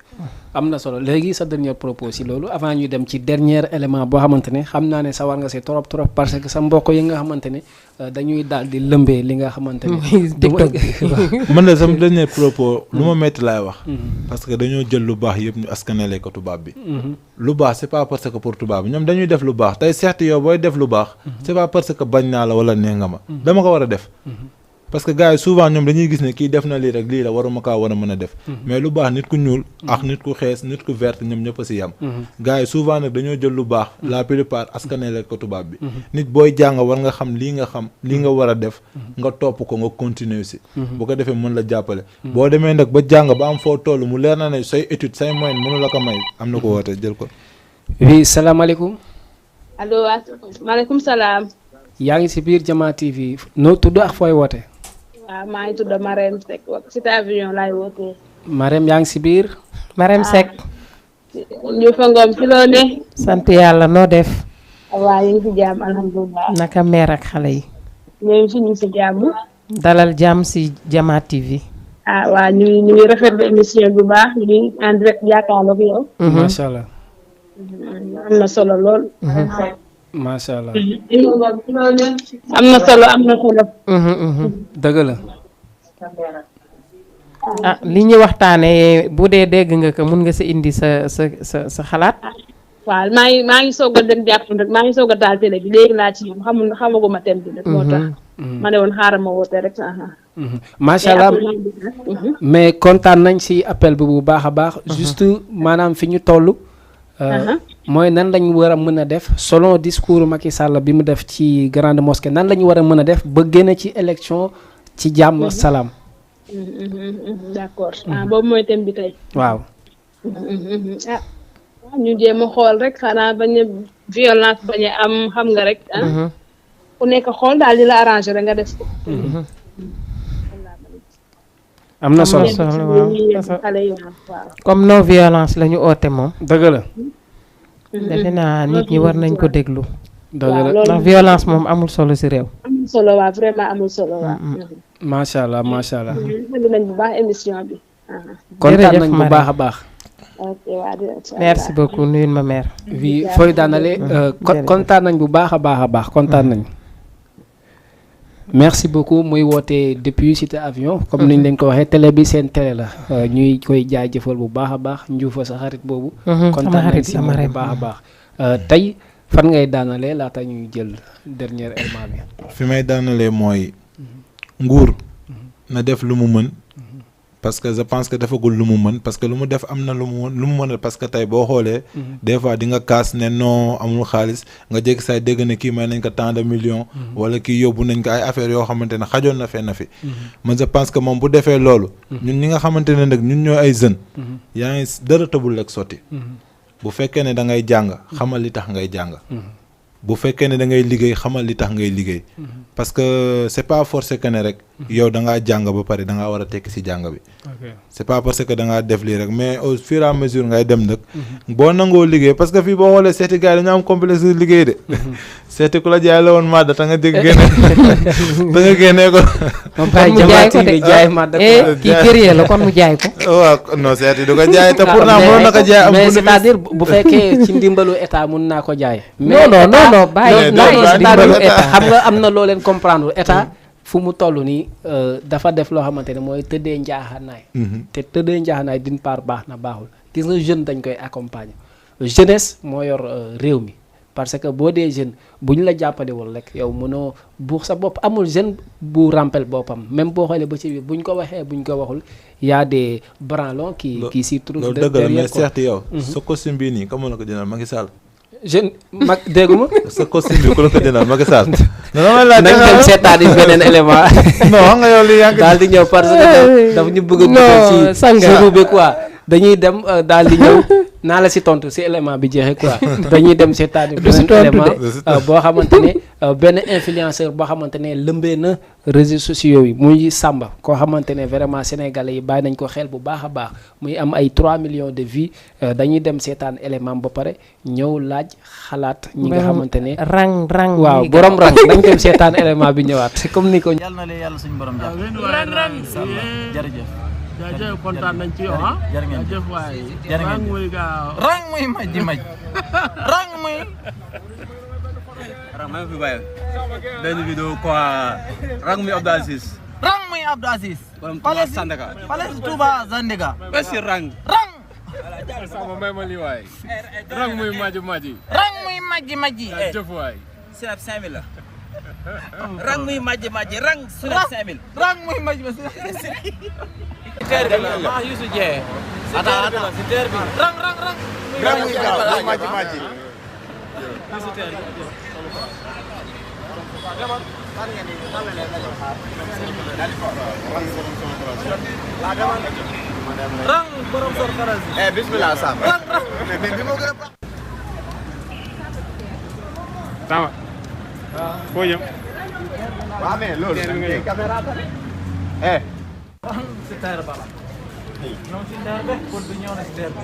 Speaker 1: am na solo léegi sa dernier propos si loolu avant ñu dem ci dernier élément boo xamante ne xam naa ne sa war nga si trop parce que sa mbokk yi nga xamante ne dañuy daal di lëmbee li nga xamante ne.
Speaker 2: TikTok
Speaker 3: man de sama dernier propos lu ma metti laay wax. parce que dañoo jël lu baax yëpp ñu askanale ko tubaab bi. lu baax c'est pas parce que pour tubaab bi ñoom dañuy def lu baax tey certes yow booy def lu baax. c'est pas parce que bañ naa la wala nee nga ma. dama ko war a def. parce que gars yi souvent ñoom dañuy gis ne kii def na lii rek lii la waruma kaa war a mën a def. mais lu baax nit ku ñuul. ak nit ku xees nit ku vert ñoom ñëpp a si yam. gars yi souvent nag dañoo jël lu baax. la plupart askanale ko tubaab bi. nit booy jàng war nga xam lii nga war a def. nga topp ko nga continuer si. bu ko defee mën la jàppale. boo demee nag ba jàng ba am foo toll mu leer na ne say étude say moyen mënu la ko may am na ko woote jël ko.
Speaker 1: oui salaamaaleykum.
Speaker 6: allo maaleykum salaam.
Speaker 1: yaa ngi si biir Jama TV noo tudd ak fooy woote.
Speaker 6: waaw maa ngi tudd Marème Seck ci Avion laay wootee.
Speaker 1: Marème yaa ngi si biir.
Speaker 2: Marème Seck.
Speaker 6: ñu fa ngoom ci loo ne.
Speaker 2: sant yàlla noo def.
Speaker 6: waaw ñu ngi si jàmm alhamdulilah.
Speaker 2: naka meer ak xale yi.
Speaker 6: ñooñu si ñu ngi si jàmm.
Speaker 2: dalal jàmm si Jama TV.
Speaker 6: waaw ñu ngi rafetlu émission bu baax ñu ngi en direct jàkkaarloog yow.
Speaker 1: macha allah.
Speaker 6: am na solo lool.
Speaker 1: macha allah.
Speaker 6: am na solo.
Speaker 1: dëgg la.
Speaker 2: li ñu waxtaanee bu dee dégg nga ko mun nga sa indi sa xalaat.
Speaker 6: waaw maa ngi soog a dem jàpp rek maa ngi soog a taal télé bi léegi laa ci yam xamaguma thème bi rek moo tax. ma ne woon xaaral ma woote rek.
Speaker 1: macha allah mais kontaan nañ si appel bi bu baax a baax. juste maanaam fi ñu toll. mooy nan lañ war a mën a def selon discours Macky Sall bi mu def ci grande mosquée nan la ñu war a mën a def ba génn ci élection ci jàmm salaam.
Speaker 6: d'accord boobu mooy thème bi tey.
Speaker 1: waaw.
Speaker 6: ah ñu jéem a xool rek xanaa bañ a violence bañ a am xam nga rek ku nekk xool daal di la arrangé rek nga def ko.
Speaker 1: am na solo
Speaker 6: xale yi waaw.
Speaker 2: comme non violence la ñu oote moom.
Speaker 1: dëgg la.
Speaker 2: defe naa nit ñi war nañ ko déglu.
Speaker 1: dëgg la
Speaker 2: ndax violence moom amul solo ci réew.
Speaker 6: amul solo waaw vraiment amul solo waaw.
Speaker 1: macha allah macha allah.
Speaker 6: dégg nañ bu baax émission bi.
Speaker 1: kontaan nañ bu baax a baax.
Speaker 6: ok waaw
Speaker 2: merci beaucoup nuyul ma mère.
Speaker 1: oui fooy daanale kontaan nañ bu baax a baax kontaan nañ. merci beaucoup muy woote depuis Cité Avion comme niñ leen ko waxee télé bi seen télé la ñuy koy jaajëfal bu baax a baax njuufa sa xarit boobu. kontaan nañ si moom bu baax a baax. tey fan ngay daanalee laata ñuy jël dernier élément bi.
Speaker 3: fi may daanalee mooy nguur na def lu mu mën. parce que je pense que defagul lu mu mën parce que lu mu def am na lu mu mën parce que tey boo xoolee. des fois di nga kaas ne non amul xaalis nga jékki say dégg ne kii may nañ ko tant de millions. wala kii yóbbu nañ ko ay affaires yoo xamante ne xajoon na fee na fi. man je pense que moom bu defee loolu. ñun ñi nga xamante ne nag ñun ñoo ay jeunes. yaa ngi dara tëbul rek sotti. bu fekkee ne da ngay jàng xamal li tax ngay jàng. bu fekkee ne da ngay liggéey xamal li tax ngay liggéey. parce que c'est pas forcé que ne rek. yow da ngaa jàng ba pare da ngaa war a tekki ci jàng bi. c'est pas parce que da ngaa def lii rek mais au fur et à mesure ngay dem nag. boo nangoo liggéey parce que fii boo xoolee seeti gars yi dañoo am complexe liggéey de. seeti ku la jaay la woon Madda ta nga dégg génne da nga génnee ko.
Speaker 2: moom kay jaay ko de
Speaker 1: jaay Madda
Speaker 2: kii kër la kon mu jaay ko.
Speaker 3: waaw non seeti du ko jaay te pourtant mënoon na ko jaay am.
Speaker 1: mais c'est-à-dire bu fekkee ci ndimbalu état mun naa ko jaay.
Speaker 2: non bàyyi ndimbalu état
Speaker 1: xam nga am na loo leen comprendre état. fu mu toll nii dafa def loo xamante ne mooy tëddee njaaxaanaay. te tëddee njaaxaanaay d'une part baax na baaxul gis nga jeune dañ koy accompagner jeunesse moo yor réew mi parce que boo dee jeune bu ñu la jàppalewul rek yow mënoo buux sa bopp amul jeune bu rampel boppam même boo xoolee ba ci biir buñ ko waxee buñ ko waxul y a des branlons qui s'y trouvent
Speaker 3: derrière loolu dëgg la mais seeti yow. sa costume bii nii comme la ko jëndal Macky Sall.
Speaker 1: jeune mag dégguma.
Speaker 3: sa costume bi ku la ko jëndal Macky Sall.
Speaker 1: nañ dem seetaani beneen élément.
Speaker 3: non xam nga yow li yaa ngi
Speaker 1: daal di ñëw parce que daf ñu bëgg a. ci suru bi quoi dañuy dem daal di ñëw naa la si tontu si élément bi jeexee quoi dañuy dem seetaani beneen élément boo xamante ne benn influenceur boo xamante ne lëmbee na réseaux sociaux yi muy Samba koo xamante ne vraiment sénégalais yi bàyyi nañ ko xel bu baax a baax muy am ay 3 millions de vues dañuy dem seetaan élément ba pare ñëw laaj xalaat ñi nga xamante ne
Speaker 2: rang
Speaker 1: waaw borom rang dañ dem seetaan élément bi ñëwaat comme ni ko
Speaker 8: yàlla na leen yàlla suñu borom jàpp rang jërëjëf
Speaker 9: jaajëf kontaan nañ ci yow ah.
Speaker 8: jërëjëf
Speaker 9: waay.
Speaker 8: rang
Speaker 9: muy gaaw.
Speaker 8: rang muy maj rang muy.
Speaker 10: rang maa ngi fi bàyyi benn vidéo quoi rang muy Abdou Aziz.
Speaker 8: rang muy Abdou Aziz.
Speaker 10: Touba Sandaga.
Speaker 8: Palais Touba Sandaga.
Speaker 10: merci rang.
Speaker 8: rang.
Speaker 9: sama may ma lii waay. rang muy maji.
Speaker 8: rang muy maji.
Speaker 9: jaajëf waay.
Speaker 10: sinap 5000 la. rang muy maji rang sinap 5000.
Speaker 8: rang muy maji.
Speaker 10: teer bi la maa Youssou Dieng. attends si teer bi.
Speaker 8: rang.
Speaker 10: rang muy gaaw maji.
Speaker 8: rang borom sor faras.
Speaker 10: bismillah Sam.
Speaker 8: rang.
Speaker 9: Sama. foo jëm.
Speaker 10: waaw mais loolu. caméra
Speaker 8: si teer ba. non si teer ba pour du ñëw na si teer ba.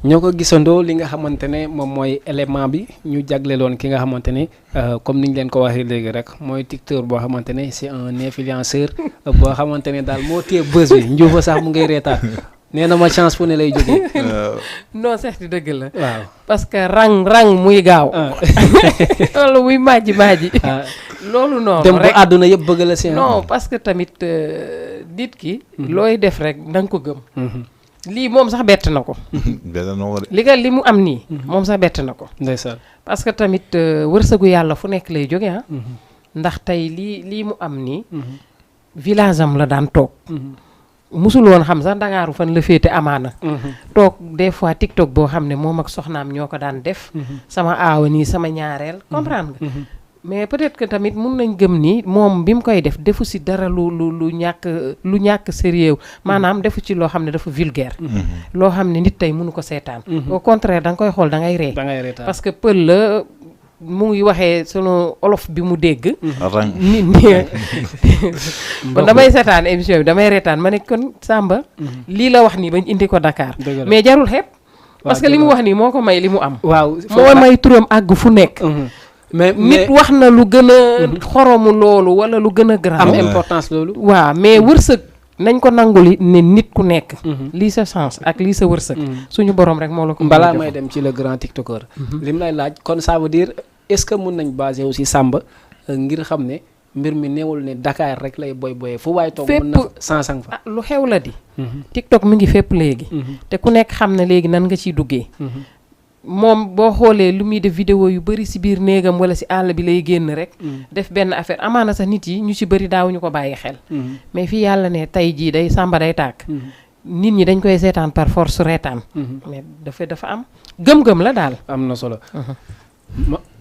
Speaker 1: ñoo ko gisandoo li nga xamante ne moom mooy élément bi ñu jagleeloon ki nga xamante ne comme niñ leen ko waxee léegi rek mooy TikTok boo xamante ne c'est un influenceur boo xamante ne daal moo téye buzz bi njuufa sax mu ngay reetaan nee na ma chance fu ne lay jógee.
Speaker 2: non sax di dëgg la.
Speaker 1: waaw
Speaker 2: parce que rang muy gaaw. loolu muy maaji. loolu noonu
Speaker 1: dem ba àdduna yëpp bëgg la seen.
Speaker 2: non parce que tamit nit ki. looy def rek na nga ko gëm. lii moom sax bett na ko. li mu am nii. moom sax bett na ko.
Speaker 1: ndeysaan
Speaker 2: parce que tamit wërsëgu yàlla fu nekk lay jóge ah. ndax tey lii mu am nii. village am la daan toog. musul woon xam sax Ndakaaru fan la féete amaana. toog des fois TikTok boo xam ne moom ak soxnaam ñoo ko daan def. sama aawa nii sama ñaareel comprendre nga. mais peut-être que tamit mun nañ gëm ni moom bi mu koy def defu si dara lu ñàkk sérieux maanaam defu ci loo xam ne dafa vulgaire. loo xam ne nit tey mënu ko seetaan. au contraire da nga koy xool da ngay ree. parce que pël la mu ngi waxee sunu olof bi mu dégg. nit ñi kon damay seetaan émission bi damay reetaan ma ne kon Samba. lii la wax nii bañ indi ko Dakar. mais jarul xeeb. parce que li mu wax nii moo ko may li mu am.
Speaker 1: waaw
Speaker 2: moo may turam àgg fu nekk. mais nit wax na lu gën a xoromu loolu wala lu gën a grave.
Speaker 1: am importance loolu.
Speaker 2: waaw mais wërsëg nañ ko nangul ne nit ku nekk. lii sa chance ak lii sa wërsëg. suñu borom rek moo la ko.
Speaker 1: balaa may dem ci le grand tiktoker. li mu lay laaj kon ça veut dire est-ce que mun nañ basé aussi Samba ngir xam ne mbir mi neewul ne Dakar rek lay boyee fu waay toog mën na sansang fa.
Speaker 2: lu xew la di. TikTok mi ngi fépp léegi. te ku nekk xam ne léegi nan nga ciy duggee. moom boo xoolee lu muy def vidéo yu bëri si biir néegam wala si àll bi lay génn rek. def benn affaire amaana sax nit yi ñu ci bëri daawuñu ko bàyyi xel. mais fii yàlla ne tey jii day Samba day tàkk. nit ñi dañ koy seetaan par force reetaan. mais dafa am gëm-gëm la daal.
Speaker 1: am na solo.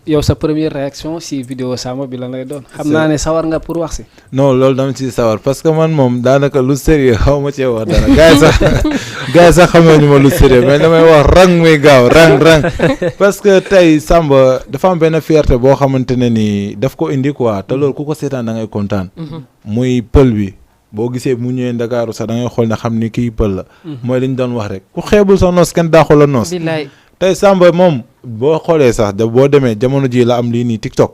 Speaker 1: yow sa première réaction si vidéo Samba bi lan lay doon. xam naa ne sawar nga pour wax si.
Speaker 3: non loolu dama ci sawar parce que man moom daanaka lu sérieux xaw ma cee wax dara gars yi sax xamee ñu ma lu sérieux mais damay wax rang muy gaaw rang parce que tey Samba dafa am benn fierté boo xamante ne ni daf ko indi quoi te loolu ku ko seetaan da ngay kontaan. muy pël bi boo gisee mu ñëwee Ndakaaru sax da ngay xool ne xam ni kii pël la. mooy li ñu doon wax rek ku xeebul sa noos kenn daaxul la noos. tey Samba moom boo xoolee sax boo demee jamono ji la am lii nii TikTok.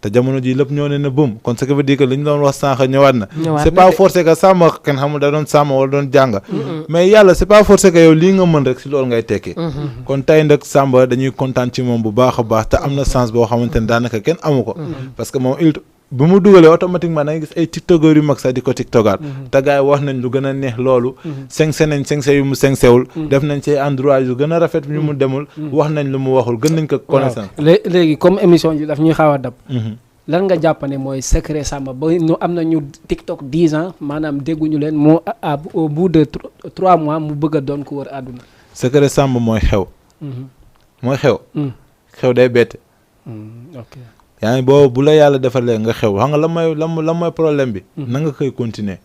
Speaker 3: te jamono ji lépp ñoo ne na bëm kon ce qui veut dire que li ñu doon wax sànq ñëwaat na. c'est pas forcé que Samba kenn xamul da doon sàmm wala doon jàng. mais yàlla c'est pas forcé que yow lii nga mën rek si loolu ngay tekki. kon tey nag Samba dañuy kontaan ci moom bu baax a baax te am na sens boo xamante ne daanaka kenn amu ko. parce que moom bu mu dugalee automatiquement da ngay gis ay tiktokers yu mag sax di ko tiktokaat. te gars yi wax nañ lu gën a neex loolu. sengse nañ sengse yu mu sengsewul. def nañ ci endroit yu gën a rafet yu mu demul. wax nañ lu mu waxul gën nañ ko connaissance.
Speaker 1: léegi comme émission bi daf ñuy xaw a dab. lan nga jàpp ne mooy secret Samba ba ñu am na ñu TikTok 10 ans maanaam dégguñu leen moo au bout de 3 mois mu bëgg a doon ku wër àdduna.
Speaker 3: secret Samba mooy xew. mooy xew. xew day bette.
Speaker 1: ok.
Speaker 3: yaa ngi boobu bu la yàlla defalee nga xew xam nga la mooy problème bi. na nga koy continuer.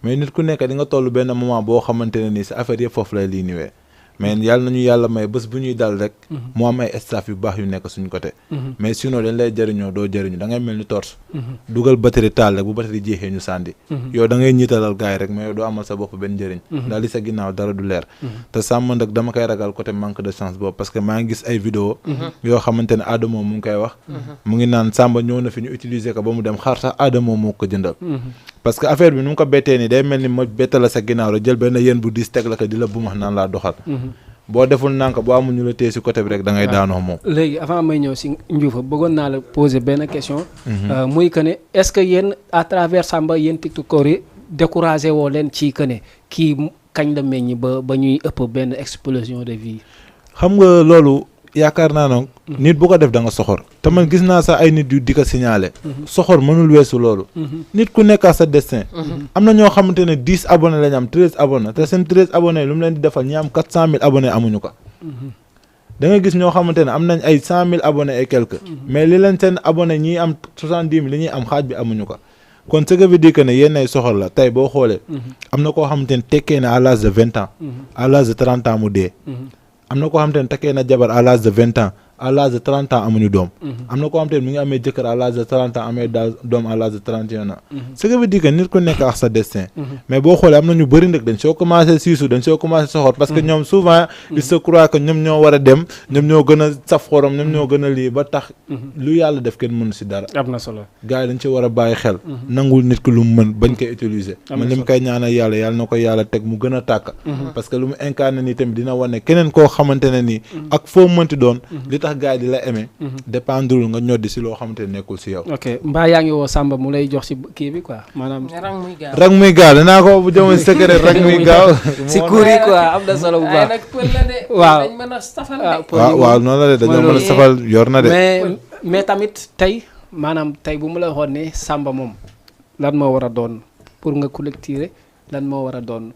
Speaker 3: mais nit ku nekk di nga toll benn moment boo xamante ne nii sa affaire yëpp foofu lay lii niwee mais yàlla nañu yàlla may bés bu ñuy dal rek. mu am ay staff yu baax yu nekk suñu côté. mais sinon dañ lay jëriñoo doo jëriñu da ngay mel ni torche. dugal batterie taal rek bu batterie jeexee ñu sànni. yow da ngay ñiitalal gars yi rek mais yow doo amal sa bopp benn njëriñ. daal di sa ginnaaw dara du leer. te Samba nag dama koy ragal côté manque de chance boobu parce que maa ngi gis ay vidéo yoo xamante ne Adamo mu ngi koy wax. mu ngi naan Samba ñëw na fi ñu utiliser ko ba mu dem xaar sax Adamo moo ko jëndal. parce que affaire bi nu mu ko bettee nii day mel ni ma betta la sa ginnaaw rek jël benn yéen bu diis teg la ko di la bu max naan laa doxal. boo deful nànk boo amul ñu la téye si côté bi rek da ngay daanoo moom.
Speaker 1: léegi avant may ñëw si Ndioufa bëggoon naa la poser benn question. muy que ne est-ce que yéen à travers Samba yéen tiktokers yi découragé woo leen ci que ne kii kañ la meññ ba ñuy ëpp benn explosion de vie.
Speaker 3: xam nga loolu yaakaar naa nag nit bu ko def da nga soxor te man gis naa sax ay nit yu di ko signalé. soxor mënul weesu loolu. nit ku nekk sa destin. am na ñoo xamante ne 10 abonnés lañ am 13 abonnés te seen 13 abonnés lu mu leen di defal ñi am 400 000 abonnés amuñu ko. da nga gis ñoo xamante ne am nañ ay 100 000 abonnés et quelques. mais li leen seen abonnés ñi am 70 000 li ñuy am xaaj bi amuñu ko. kon ce qui veut dire que ne yéen ay soxor la tey boo xoolee. am na koo xamante ne tekkee na à l'âge de 20 ans. à l'âge de 30 ans mu dee. am na koo xamante ne tekkee na jabar à l'âge de 20 ans à l'âge de 30 ans amuñu doom. am na koo xamante ne mu ngi amee jëkkër à l'âge de 30 ans amee doom à l'âge de 31 ans. ce qui veut dire que nit ku nekk ak sa destin. mais boo xoolee am na ñu bëri nag dañ soo commencé siisu dañ soo commencé soxor parce que ñoom souvent il se croit que ñoom ñoo war a dem ñoom ñoo gën a saf xorom ñoom ñoo gën a lii ba tax lu yàlla def kenn mënu si dara.
Speaker 1: am na solo
Speaker 3: gars yi dañ ci war a bàyyi xel. nangul nit ki lu mu mën bañ koy utiliser. man li mu koy ñaanal yàlla na ko yàlla teg mu gën a tàkk. parce que lu mu incarné nii tamit dina wane keneen koo xamante ne nii ak foo mënti doon li tax tax gars yi di la aimé. dépendrul nga ñoddi si loo xamante ne nekkul si yow.
Speaker 1: ok mbaa yaa ngi woo Samba mu lay jox si kii bi quoi maanaam.
Speaker 2: rang muy
Speaker 3: gaaw danaa ko bu jëmoon secret rang muy gaaw.
Speaker 1: si cours yi quoi am na solo bu baax.
Speaker 2: waaw dañ mën a safal de.
Speaker 3: waaw noonu la de dañoo mën a safal yor na de.
Speaker 1: mais tamit tey maanaam tey bu mu la waxoon ne Samba moom lan moo war a doon pour nga collecter lan moo war a doon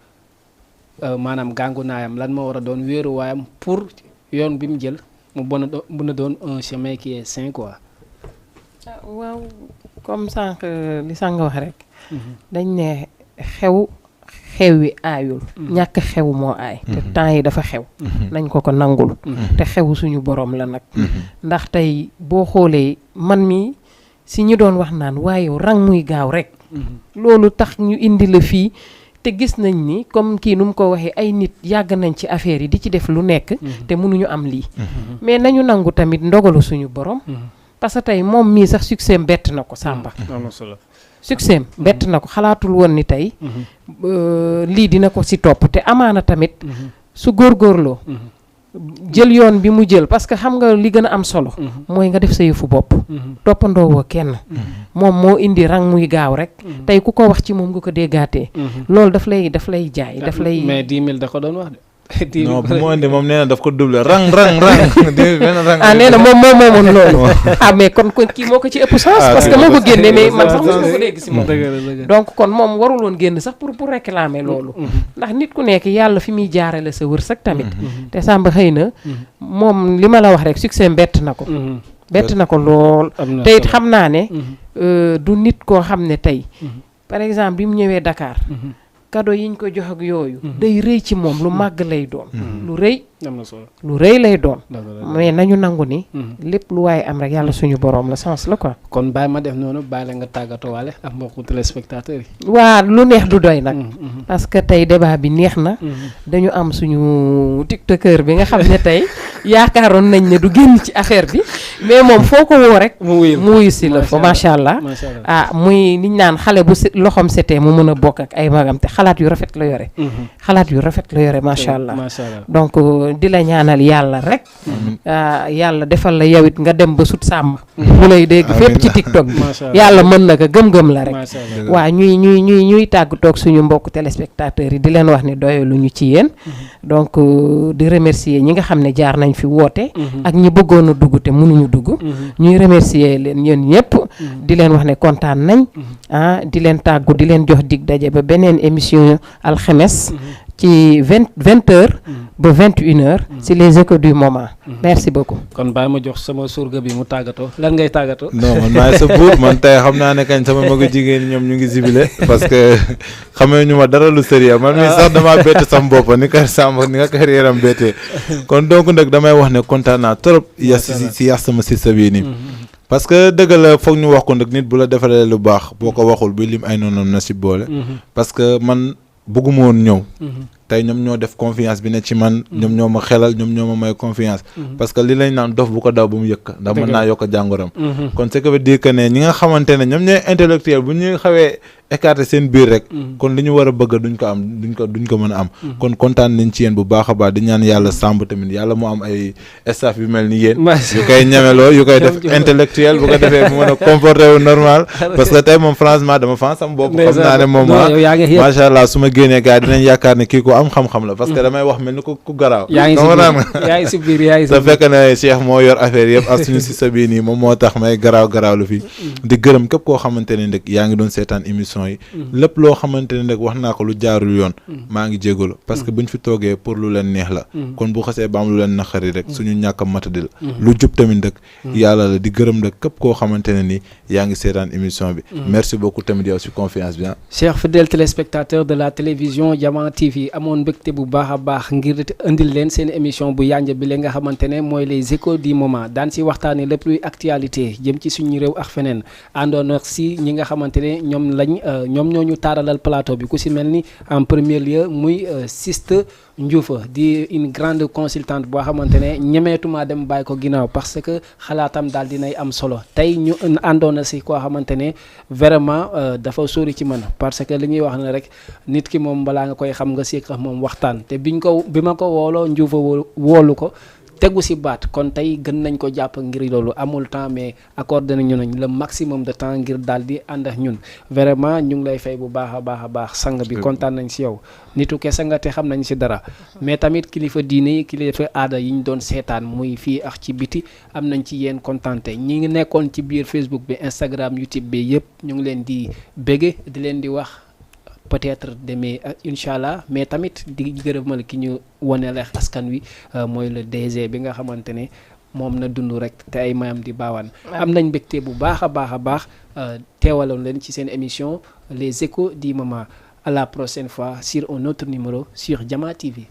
Speaker 1: maanaam gàngu naayam lan moo war a doon wéeruwaayam pour yoon bi mu jël mu mën a doon un chemin qui est sain quoi.
Speaker 2: waaw comme sànq li sànq wax rek. dañ ne xew wi aayul. ñàkk xew moo aay. te temps yi dafa xew. nañ ko nangul. te xew suñu borom la nag. ndax tey boo xoolee man mi si ñu doon wax naan waaye rang muy gaaw rek. loolu tax ñu indi la fii. te gis nañ ni comme kii nu mu ko waxee ay nit yàgg nañ ci affaire yi di ci def lu nekk. te mënuñu am lii. mais nañu nangu tamit ndogalu suñu borom. parce que tey moom mii sax succès bett na ko Samba. succès bett na ko xalaatul woon ni tey. lii dina ko si topp te amaana tamit. su góorgóorloo. jël yoon bi mu jël parce que xam nga li gën a am solo. mooy nga def sa yëfu bopp. toppandoo woo kenn. moom moo indi rang muy gaaw rek. tey ku ko wax ci moom nga ko déggaatee. loolu daf lay jaay daf lay.
Speaker 1: mais 10 000 da ko doon wax de.
Speaker 3: non bu ma indi moom nee na daf ko double rang.
Speaker 2: nee na moom moomoon loolu. mais kon kii moo ko ci ëpp sens. parce que moo ko génne mais man sax mosuma ko dégg si moom. donc kon moom warul woon génn sax pour réclamer loolu. ndax nit ku nekk yàlla fi muy jaarale sa wërsëg tamit. te Samba xëy na moom li ma la wax rek succès bett na ko. bett na ko lool. te it xam naa ne. du nit koo xam ne tey. par exemple bi mu ñëwee Dakar. cadeau yiñ ko jox ak yooyu. day rëy ci moom lu màgg lay doon. lu rëy. lu rëy lay doon. mais nañu nangu ni. lépp lu waaye am rek yàlla suñu borom la sens la quoi.
Speaker 1: kon bàyyi ma def noonu bàyyi la nga tàggatoo waale ak mbokku téléspectateurs yi.
Speaker 2: waa lu neex du doy nag. parce que tey débat bi neex na. dañu am suñu tiktokeur bi nga xam ne tey yaakaaroon nañ ne du génn ci affaire bi mais moom foo ko woo rek. mu wuyu si la fa macha allah. muy niñ naan xale bu loxom setee mu mën a bokk ak ay magam te xalaat yu rafet la yore. xalaat yu rafet la yore macha allah. donc di la ñaanal yàlla rek. yàlla defal la yow it nga dem ba sut Samba. mu lay dégg fépp ci TikTok bi. yàlla mën na ko gëm-gëm la rek. waa ñuy tàggatoog suñu mbokk téléspectateurs yi di leen wax ne doyaluñu ci yéen. donc di remercier ñi nga xam ne jaar nañ fi woote. ak ñi bëggoon a dugg te mënuñu dugg. ñuy remercier leen yéen ñëpp. di leen wax ne kontaan nañ. di leen tàggu di leen jox dig daje ba beneen émission alxemes. ci 20h ba 21h. ci les échos du moment. merci beaucoup.
Speaker 1: kon bàyyi ma jox sama surga bi mu tàggatoo lan ngay tàggatoo.
Speaker 3: non man maay sa buur man tey xam naa ne kañ sama magu jigéen ñoom ñu ngi zibile parce que xamee ñu ma dara lu sérieux man mii sax damaa bett sam bopp ni ka Samba ni nga carrière am bettee kon donc nag damay wax ne kontaan naa trop si yas sama sista bii nii. parce que dëgg la foog ñu wax ko nag nit bu la defalee lu baax boo ko waxul buy lim ay noonam na si boole. parce que man bëgguma woon ñëw. tey ñoom ñoo def confiance bi ne ci man. ñoom ñoo ma xelal ñoom ñoo ma may confiance. parce que li lañ naan dof bu ko daw bu mu yëkk ndax mën naa yokk jàngoram. kon ce qui veut dire que ne ñi nga xamante ne ñoom ñooy intellectuel bu ñuy xawee écarté seen biir rek. kon li ñu war a bëgg duñ ko am duñ ko mën a am. kon kontaan nañ ci yéen bu baax a baax di ñaan yàlla sàmb tamit yàlla mu am ay staff yu mel ni yéen. yu koy ñemeloo yu koy def intellectuel bu ko defee mu mën a comporter wu normal. parce que tey moom franchement dama fan sama bopp. xam naa ne moom macha allah su ma génnee gars dinañ yaakaar ne kii ko am xam-xam la parce que damay wax mel ni ku garaaw.
Speaker 1: yaa ngi si biir yaa ngi si biir
Speaker 3: te fekk ne Cheikh moo yor affaire yëpp ak suñu si sa bii nii moom moo tax may garaaw lu fi. di gërëm képp koo xamante ne rek yaa ngi doon seetaan émission yi. lépp loo xamante ne rek wax naa ko lu jaarul yoon. maa ngi jégalu parce que buñ fi toogee pour lu leen neex la. kon bu xasee ba am lu leen naqari rek suñu ñàkk a matadi la. lu jub tamit rek. yàlla la di gërëm rek képp koo xamante ne ni yaa ngi seetaan émission bi. merci beaucoup tamit yow si confiance bi.
Speaker 1: chers fidèles téléspectateurs de la télévision Diama TV amoon mbégte bu baax a baax ngir indil leen seen émission bu yànja bi la nga xamante ne mooy les échos du moment daan si waxtaanee lépp luy actualité jëm ci suñu réew ak feneen àndoon ak si ñi nga xamante ne ñoom ñoo ñu taaralal plateau bi ku si mel ni en premier lieu muy Siste Ndioufa di une grande consultante boo xamante ne ñemeetuma dem bàyyi ko ginnaaw parce que xalaatam daal dinay am solo tey ñu àndoon na si koo xamante ne vraiment dafa sori ci man parce que li ñuy wax ne rek nit ki moom balaa nga koy xam nga seq moom waxtaan te bi ma ko wooloo Ndioufa woolu ko tegu si baat kon tey gën nañ ko jàpp ngir loolu amul temps mais accordé nañu nañ le maximum de temps ngir daal di ànd ak ñun vraiment ñu ngi lay fay bu baax a baax sang bi kontaan nañ si yow nitu kese nga te xam nañ si dara mais tamit kilifa diine yi kilifa aada yi ñu doon seetaan muy fii ak ci biti am nañ ci yéen kontaante ñi ngi nekkoon ci biir Facebook bi Instagram YouTube bi yëpp ñu ngi leen di bége di leen di wax peut-être demee incha allah mais tamit di gërëmal ki ñu wane leex askan wi mooy le DG bi nga xamante ne moom na dund rek te ay mayam di baawaan am nañ mbégte bu baax a baax teewaloon leen ci seen émission les échos du moment à la prochaine fois sur un autre numéro sur Jama TV.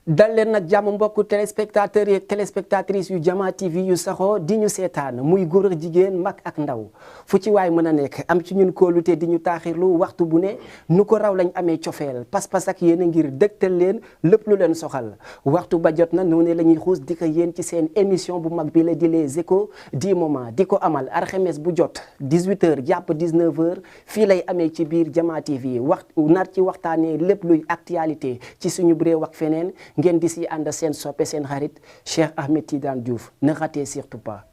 Speaker 11: dal leen nag jàmm mbokku téléspectateurs et téléspectatrices yu Jama TV yu saxoo di ñu seetaan muy góor ak jigéen mag ak ndaw fu ci waay mën a nekk am ci ñun kóolute di ñu taaxirlu waxtu bu ne nu ko raw lañ amee cofeel pas-pas ak yéen a ngir dëgtal leen lépp lu leen soxal waxtu ba jot na noonu la ñuy xuus di ko yéen ci seen émission bu mag bi la di les échos du moment di ko amal alxames bu jot 18h jàpp 19h fii lay amee ci biir Jama TV nar ci waxtaanee lépp luy actualité ci suñu réew ak feneen. ngeen di si ànd seen soppe seen xarit Cheikh Ahmed Tidiane Diouf ne ratez surtout pas.